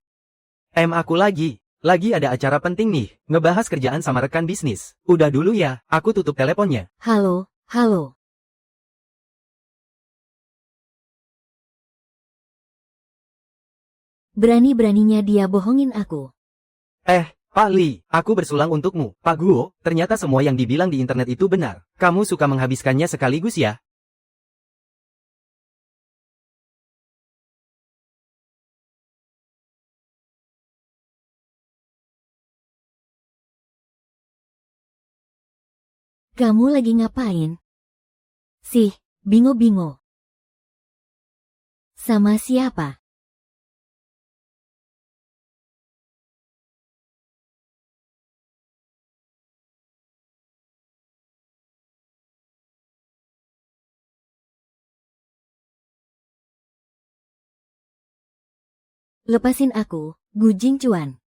Aku lagi. Lagi ada acara penting nih, ngebahas kerjaan sama rekan bisnis. Udah dulu ya, aku tutup teleponnya. Halo, halo. Berani-beraninya dia bohongin aku. Pak Li, aku bersulang untukmu. Pak Guo, ternyata semua yang dibilang di internet itu benar. Kamu suka menghabiskannya sekaligus ya? Kamu lagi ngapain? Sih, bingo-bingo. Sama siapa? Lepasin aku, Gu Jingchuan.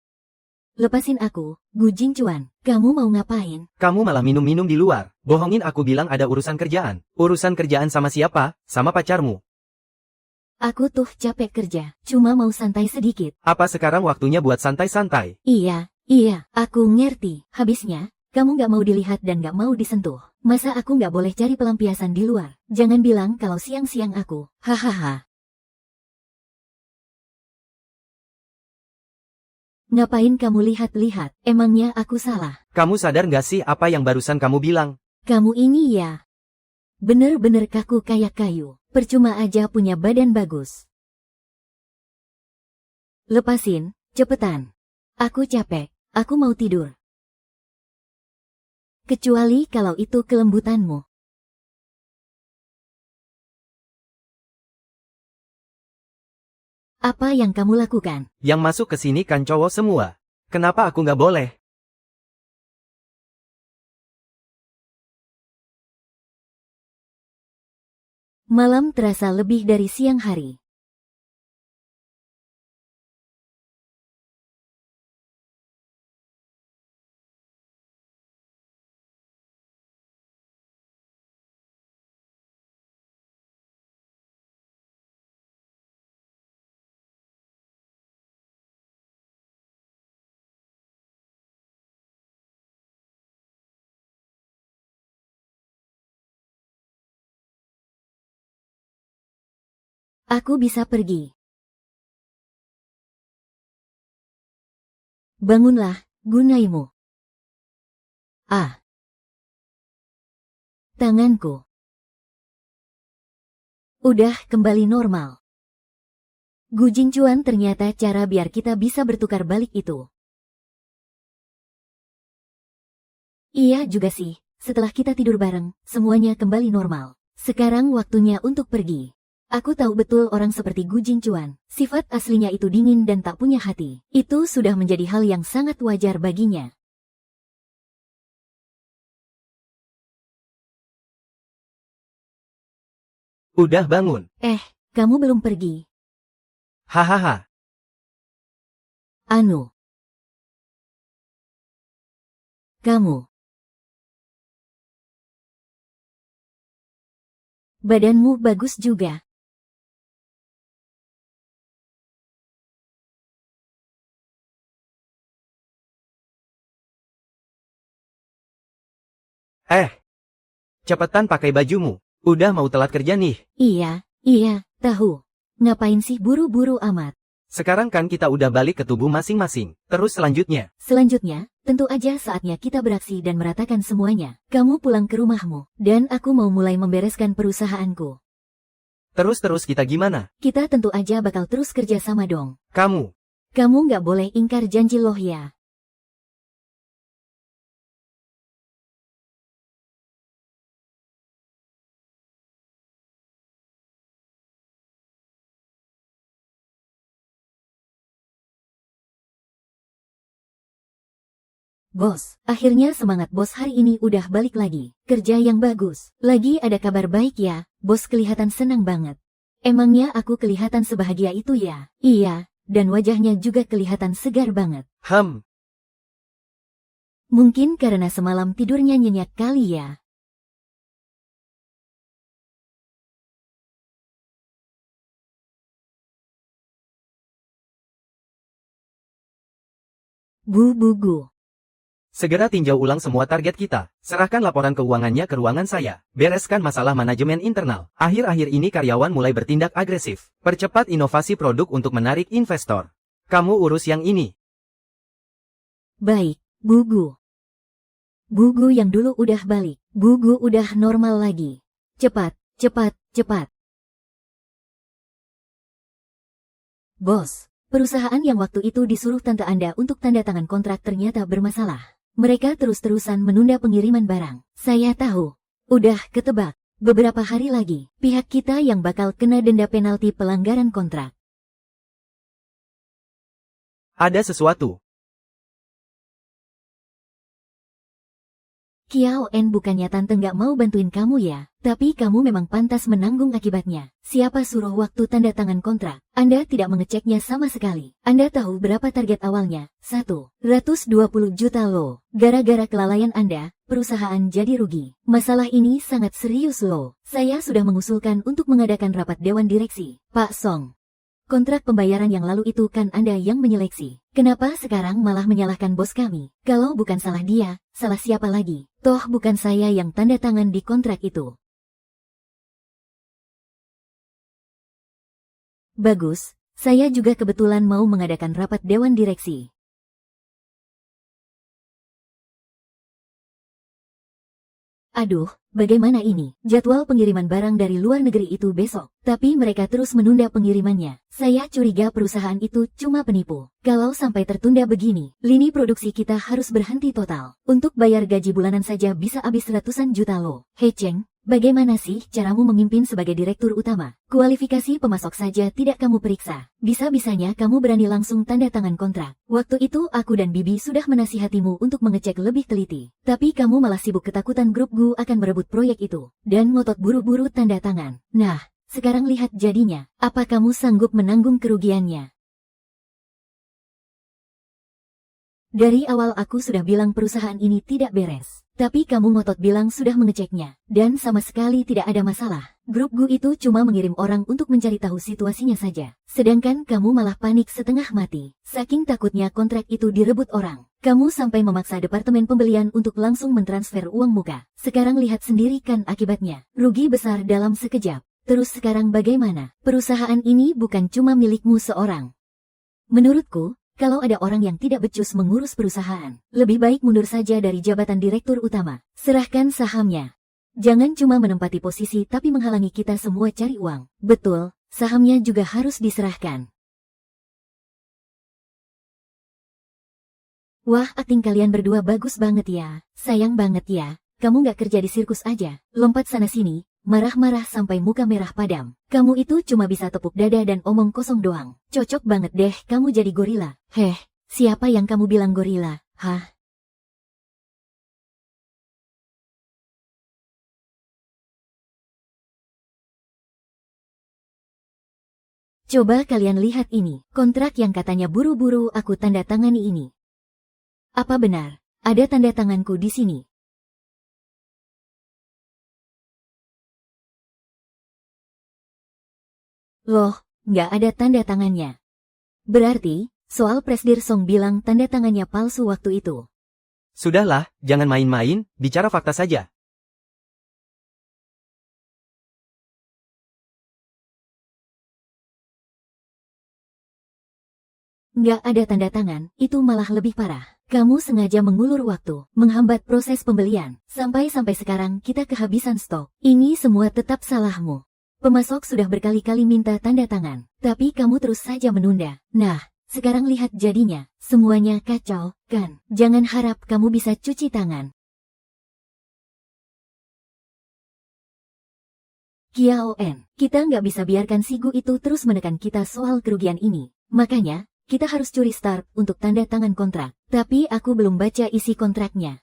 Lepasin aku, Gu Jingchuan. Kamu mau ngapain? Kamu malah minum-minum di luar. Bohongin aku bilang ada urusan kerjaan. Urusan kerjaan sama siapa? Sama pacarmu. Aku tuh capek kerja, cuma mau santai sedikit. Apa sekarang waktunya buat santai-santai? Iya, aku ngerti. Habisnya, kamu gak mau dilihat dan gak mau disentuh. Masa aku gak boleh cari pelampiasan di luar? Jangan bilang kalau siang-siang aku. Hahaha. Ngapain kamu lihat-lihat? Emangnya aku salah? Kamu sadar gak sih apa yang barusan kamu bilang? Kamu ini ya. Bener-bener kaku kayak kayu. Percuma aja punya badan bagus. Lepasin, cepetan. Aku capek, aku mau tidur. Kecuali kalau itu kelembutanmu. Apa yang kamu lakukan? Yang masuk ke sini kan cowok semua. Kenapa aku nggak boleh? Malam terasa lebih dari siang hari. Aku bisa pergi. Bangunlah, Gunaimu. Ah. Tanganku. Udah kembali normal. Gu Jingchuan, ternyata cara biar kita bisa bertukar balik itu. Iya juga sih, setelah kita tidur bareng, semuanya kembali normal. Sekarang waktunya untuk pergi. Aku tahu betul orang seperti Gu Jingchuan, sifat aslinya itu dingin dan tak punya hati. Itu sudah menjadi hal yang sangat wajar baginya. Udah bangun. Kamu belum pergi. Hahaha. Anu. Kamu. Badanmu bagus juga. Cepetan pakai bajumu. Udah mau telat kerja nih. Iya, tahu. Ngapain sih buru-buru amat? Sekarang kan kita udah balik ke tubuh masing-masing. Terus selanjutnya. Selanjutnya, tentu aja saatnya kita beraksi dan meratakan semuanya. Kamu pulang ke rumahmu, dan aku mau mulai membereskan perusahaanku. Terus kita gimana? Kita tentu aja bakal terus kerja sama dong. Kamu nggak boleh ingkar janji loh ya. Bos, akhirnya semangat bos hari ini udah balik lagi. Kerja yang bagus. Lagi ada kabar baik ya, bos kelihatan senang banget. Emangnya aku kelihatan sebahagia itu ya? Iya, dan wajahnya juga kelihatan segar banget. Mungkin karena semalam tidurnya nyenyak kali ya. Bu. Segera tinjau ulang semua target kita. Serahkan laporan keuangannya ke ruangan saya. Bereskan masalah manajemen internal. Akhir-akhir ini karyawan mulai bertindak agresif. Percepat inovasi produk untuk menarik investor. Kamu urus yang ini. Baik, Bu. Bu yang dulu udah balik. Bu udah normal lagi. Cepat. Bos, perusahaan yang waktu itu disuruh tante Anda untuk tanda tangan kontrak ternyata bermasalah. Mereka terus-terusan menunda pengiriman barang. Saya tahu. Udah ketebak. Beberapa hari lagi, pihak kita yang bakal kena denda penalti pelanggaran kontrak. Ada sesuatu. Kiao En, bukannya tante nggak mau bantuin kamu ya, tapi kamu memang pantas menanggung akibatnya. Siapa suruh waktu tanda tangan kontrak? Anda tidak mengeceknya sama sekali. Anda tahu berapa target awalnya? 120 juta loh. Gara-gara kelalaian Anda, perusahaan jadi rugi. Masalah ini sangat serius loh. Saya sudah mengusulkan untuk mengadakan rapat Dewan Direksi. Pak Song, kontrak pembayaran yang lalu itu kan Anda yang menyeleksi. Kenapa sekarang malah menyalahkan bos kami? Kalau bukan salah dia, salah siapa lagi? Toh bukan saya yang tanda tangan di kontrak itu. Bagus, saya juga kebetulan mau mengadakan rapat Dewan Direksi. Aduh, bagaimana ini? Jadwal pengiriman barang dari luar negeri itu besok, tapi mereka terus menunda pengirimannya. Saya curiga perusahaan itu cuma penipu. Kalau sampai tertunda begini, lini produksi kita harus berhenti total. Untuk bayar gaji bulanan saja bisa habis ratusan juta loh. Hei Cheng, bagaimana sih caramu memimpin sebagai direktur utama? Kualifikasi pemasok saja tidak kamu periksa. Bisa-bisanya kamu berani langsung tanda tangan kontrak. Waktu itu aku dan Bibi sudah menasihatimu untuk mengecek lebih teliti. Tapi kamu malah sibuk ketakutan grup Gu akan merebut proyek itu. Dan ngotot buru-buru tanda tangan. Nah, sekarang lihat jadinya. Apa kamu sanggup menanggung kerugiannya? Dari awal aku sudah bilang perusahaan ini tidak beres. Tapi kamu ngotot bilang sudah mengeceknya. Dan sama sekali tidak ada masalah. Grup Gu itu cuma mengirim orang untuk mencari tahu situasinya saja. Sedangkan kamu malah panik setengah mati. Saking takutnya kontrak itu direbut orang. Kamu sampai memaksa departemen pembelian untuk langsung mentransfer uang muka. Sekarang lihat sendiri kan akibatnya. Rugi besar dalam sekejap. Terus sekarang bagaimana? Perusahaan ini bukan cuma milikmu seorang. Menurutku, kalau ada orang yang tidak becus mengurus perusahaan, lebih baik mundur saja dari jabatan direktur utama. Serahkan sahamnya. Jangan cuma menempati posisi tapi menghalangi kita semua cari uang. Betul, sahamnya juga harus diserahkan. Wah, akting kalian berdua bagus banget ya. Sayang banget ya, kamu nggak kerja di sirkus aja. Lompat sana-sini, marah-marah sampai muka merah padam. Kamu itu cuma bisa tepuk dada dan omong kosong doang. Cocok banget deh kamu jadi gorila. Heh, siapa yang kamu bilang gorila? Hah? Coba kalian lihat ini, kontrak yang katanya buru-buru aku tanda tangani ini. Apa benar? Ada tanda tanganku di sini. Loh, nggak ada tanda tangannya. Berarti, soal Presdir Song bilang tanda tangannya palsu waktu itu. Sudahlah, jangan main-main, bicara fakta saja. Nggak ada tanda tangan, itu malah lebih parah. Kamu sengaja mengulur waktu, menghambat proses pembelian. Sampai-sampai sekarang kita kehabisan stok. Ini semua tetap salahmu. Pemasok sudah berkali-kali minta tanda tangan, tapi kamu terus saja menunda. Nah, sekarang lihat jadinya, semuanya kacau, kan? Jangan harap kamu bisa cuci tangan. Kiao En, kita nggak bisa biarkan si Gu itu terus menekan kita soal kerugian ini. Makanya, kita harus curi start untuk tanda tangan kontrak. Tapi aku belum baca isi kontraknya.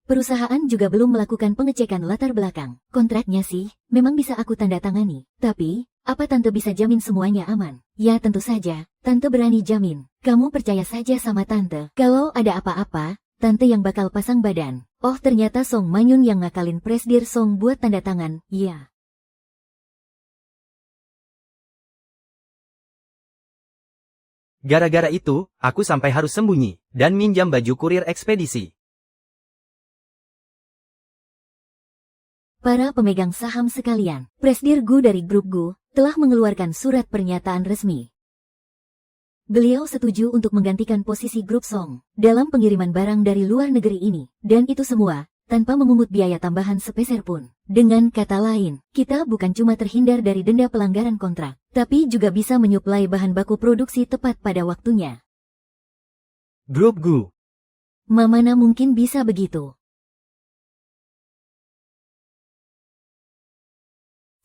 Perusahaan juga belum melakukan pengecekan latar belakang. Kontraknya sih, memang bisa aku tanda tangani. Tapi, Apa Tante bisa jamin semuanya aman? Ya tentu saja, Tante berani jamin. Kamu percaya saja sama Tante. Kalau ada apa-apa, Tante yang bakal pasang badan. Oh ternyata Song Manyun yang ngakalin Presdir Song buat tanda tangan, iya. Gara-gara itu, aku sampai harus sembunyi, dan minjam baju kurir ekspedisi. Para pemegang saham sekalian, Presdir Gu dari grup Gu telah mengeluarkan surat pernyataan resmi. Beliau setuju untuk menggantikan posisi grup Song dalam pengiriman barang dari luar negeri ini, dan itu semua tanpa memungut biaya tambahan sepeser pun. Dengan kata lain, kita bukan cuma terhindar dari denda pelanggaran kontrak, tapi juga bisa menyuplai bahan baku produksi tepat pada waktunya. Grup Gu. Mana mungkin bisa begitu.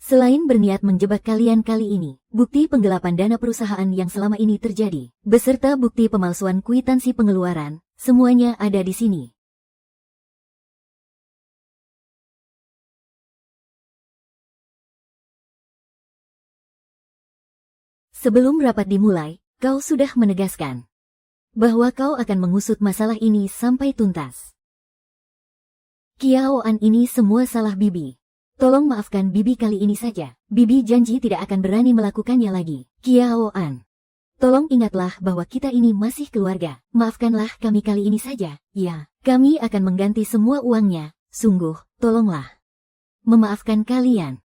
Selain berniat menjebak kalian kali ini, bukti penggelapan dana perusahaan yang selama ini terjadi, beserta bukti pemalsuan kwitansi pengeluaran, semuanya ada di sini. Sebelum rapat dimulai, kau sudah menegaskan bahwa kau akan mengusut masalah ini sampai tuntas. Kiaoan ini semua salah Bibi. Tolong maafkan Bibi kali ini saja. Bibi janji tidak akan berani melakukannya lagi. Kiaoan, tolong ingatlah bahwa kita ini masih keluarga. Maafkanlah kami kali ini saja. Ya, kami akan mengganti semua uangnya. Sungguh, tolonglah. Memaafkan kalian.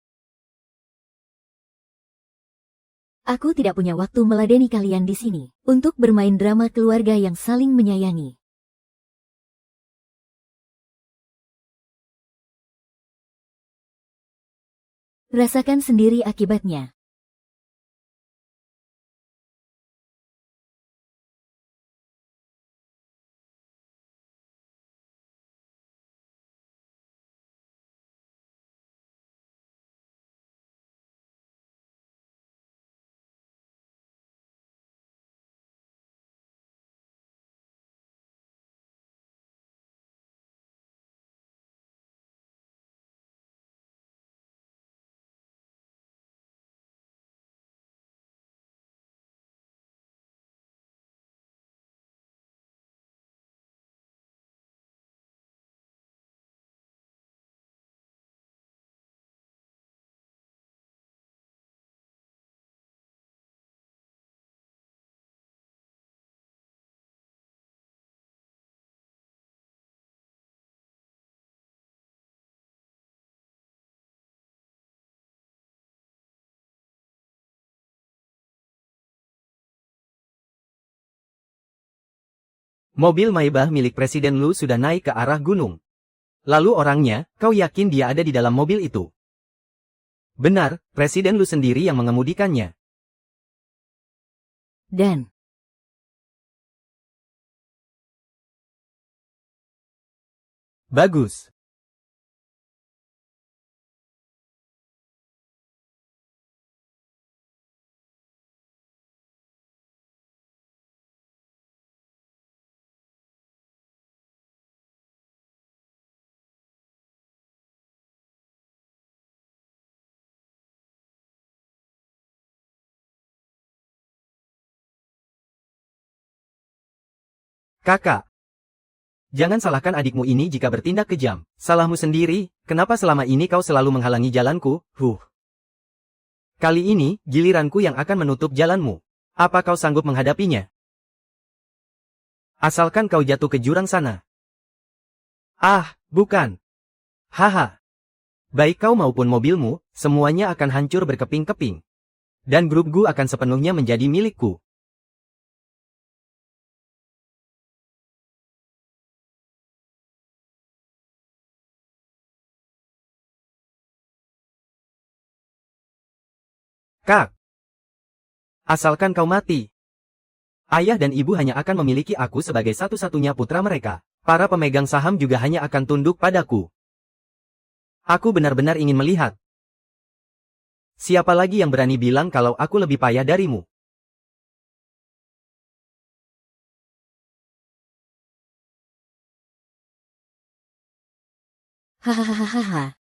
Aku tidak punya waktu meladeni kalian di sini untuk bermain drama keluarga yang saling menyayangi. Rasakan sendiri akibatnya. Mobil Maybach milik Presiden Lu sudah naik ke arah gunung. Lalu orangnya, kau yakin dia ada di dalam mobil itu? Benar, Presiden Lu sendiri yang mengemudikannya. Dan Bagus. Kakak. Jangan salahkan adikmu ini jika bertindak kejam. Salahmu sendiri, kenapa selama ini kau selalu menghalangi jalanku? Kali ini, giliranku yang akan menutup jalanmu. Apa kau sanggup menghadapinya? Asalkan kau jatuh ke jurang sana. Ah, bukan. Haha. Baik kau maupun mobilmu, semuanya akan hancur berkeping-keping. Dan grup Gu akan sepenuhnya menjadi milikku. Kak. Asalkan kau mati. Ayah dan ibu hanya akan memiliki aku sebagai satu-satunya putra mereka. Para pemegang saham juga hanya akan tunduk padaku. Aku benar-benar ingin melihat. Siapa lagi yang berani bilang kalau aku lebih payah darimu? hahaha.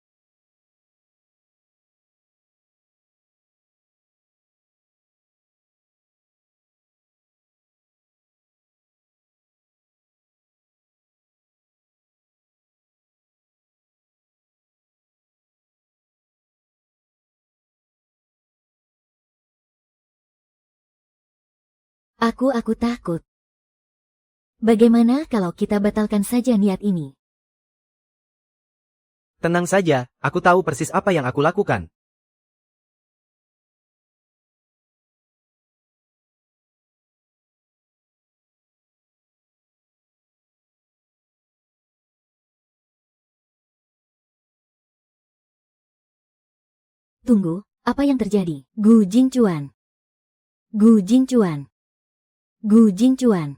Aku takut. Bagaimana kalau kita batalkan saja niat ini? Tenang saja, aku tahu persis apa yang aku lakukan. Tunggu, apa yang terjadi? Gu Jingchuan. Gu Jingchuan. Gu Jingchuan.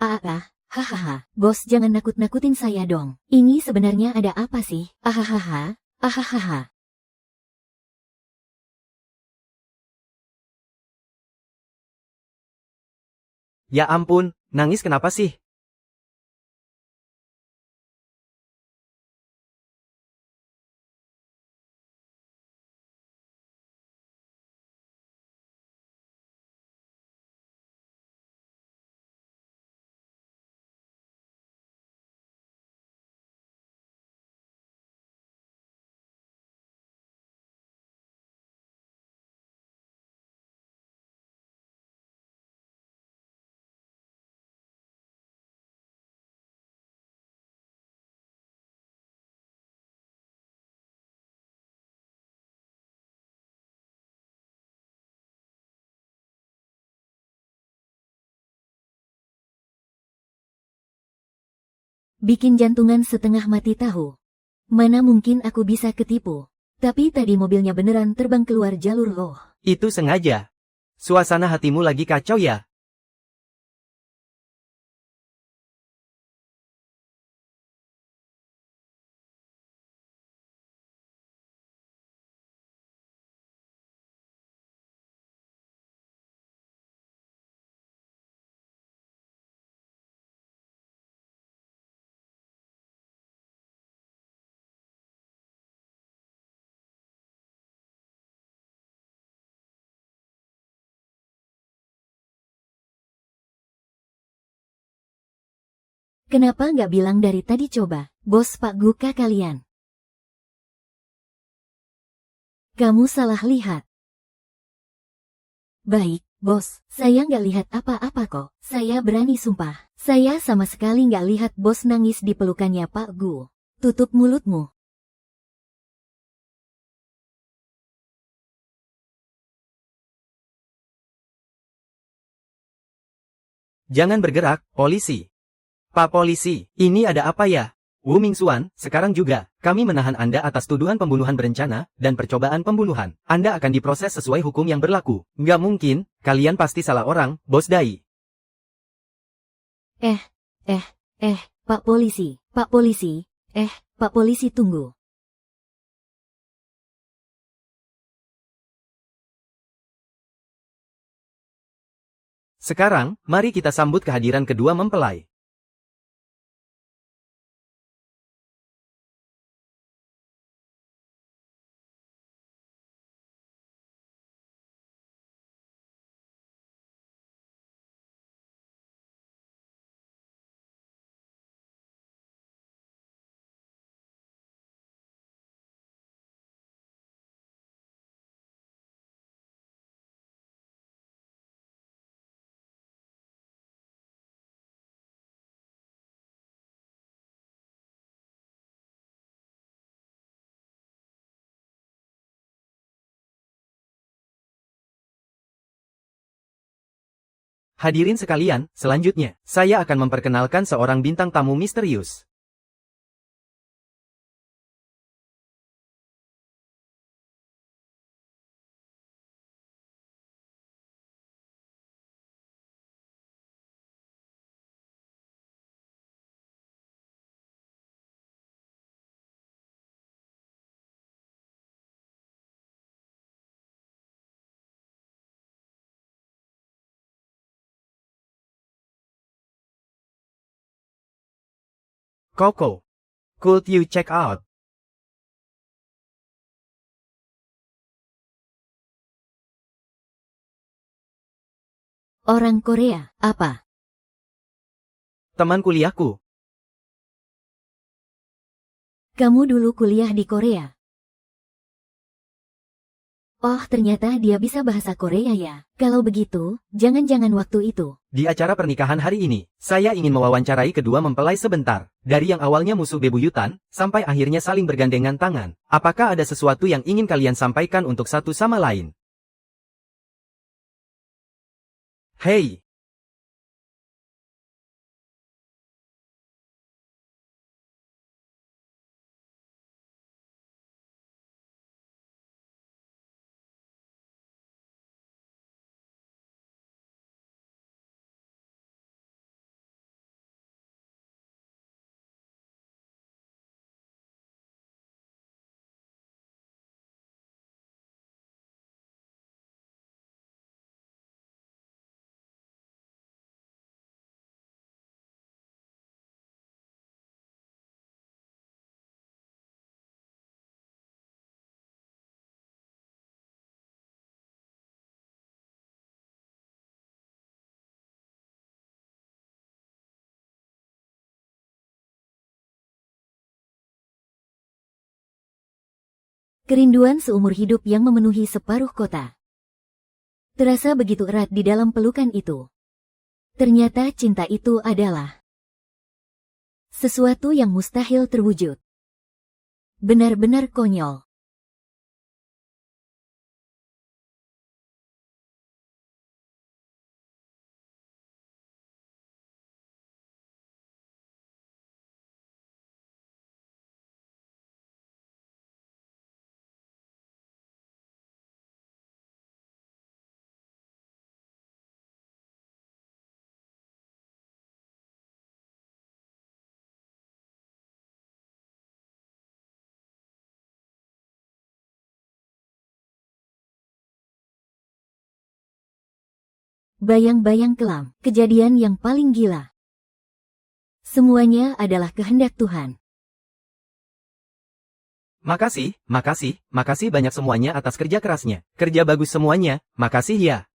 Hahaha, bos jangan nakut-nakutin saya dong. Ini sebenarnya ada apa sih? Ahahaha, ahahaha. Ya ampun, nangis kenapa sih? Bikin jantungan setengah mati tahu. Mana mungkin aku bisa ketipu. Tapi tadi mobilnya beneran terbang keluar jalur loh. Itu sengaja. Suasana hatimu lagi kacau ya? Kenapa nggak bilang dari tadi coba, bos Pak Guka kalian? Kamu salah lihat. Baik, bos, saya nggak lihat apa-apa kok. Saya berani sumpah. Saya sama sekali nggak lihat bos nangis di pelukannya Pak Gu. Tutup mulutmu. Jangan bergerak, polisi. Pak polisi, ini ada apa ya? Wu Mingxuan, sekarang juga, kami menahan Anda atas tuduhan pembunuhan berencana dan percobaan pembunuhan. Anda akan diproses sesuai hukum yang berlaku. Nggak mungkin, kalian pasti salah orang, Bos Dai. Pak polisi, Pak polisi, Pak polisi tunggu. Sekarang, mari kita sambut kehadiran kedua mempelai. Hadirin sekalian, selanjutnya, saya akan memperkenalkan seorang bintang tamu misterius. Coco, could you check out? Orang Korea, apa? Teman kuliahku. Kamu dulu kuliah di Korea. Oh, ternyata dia bisa bahasa Korea ya. Kalau begitu, jangan-jangan waktu itu. Di acara pernikahan hari ini, saya ingin mewawancarai kedua mempelai sebentar. Dari yang awalnya musuh bebuyutan, sampai akhirnya saling bergandengan tangan. Apakah ada sesuatu yang ingin kalian sampaikan untuk satu sama lain? Hei! Kerinduan seumur hidup yang memenuhi separuh kota. Terasa begitu erat di dalam pelukan itu. Ternyata cinta itu adalah sesuatu yang mustahil terwujud. Benar-benar konyol. Bayang-bayang kelam, kejadian yang paling gila. Semuanya adalah kehendak Tuhan. Makasih banyak semuanya atas kerja kerasnya. Kerja bagus semuanya, makasih ya.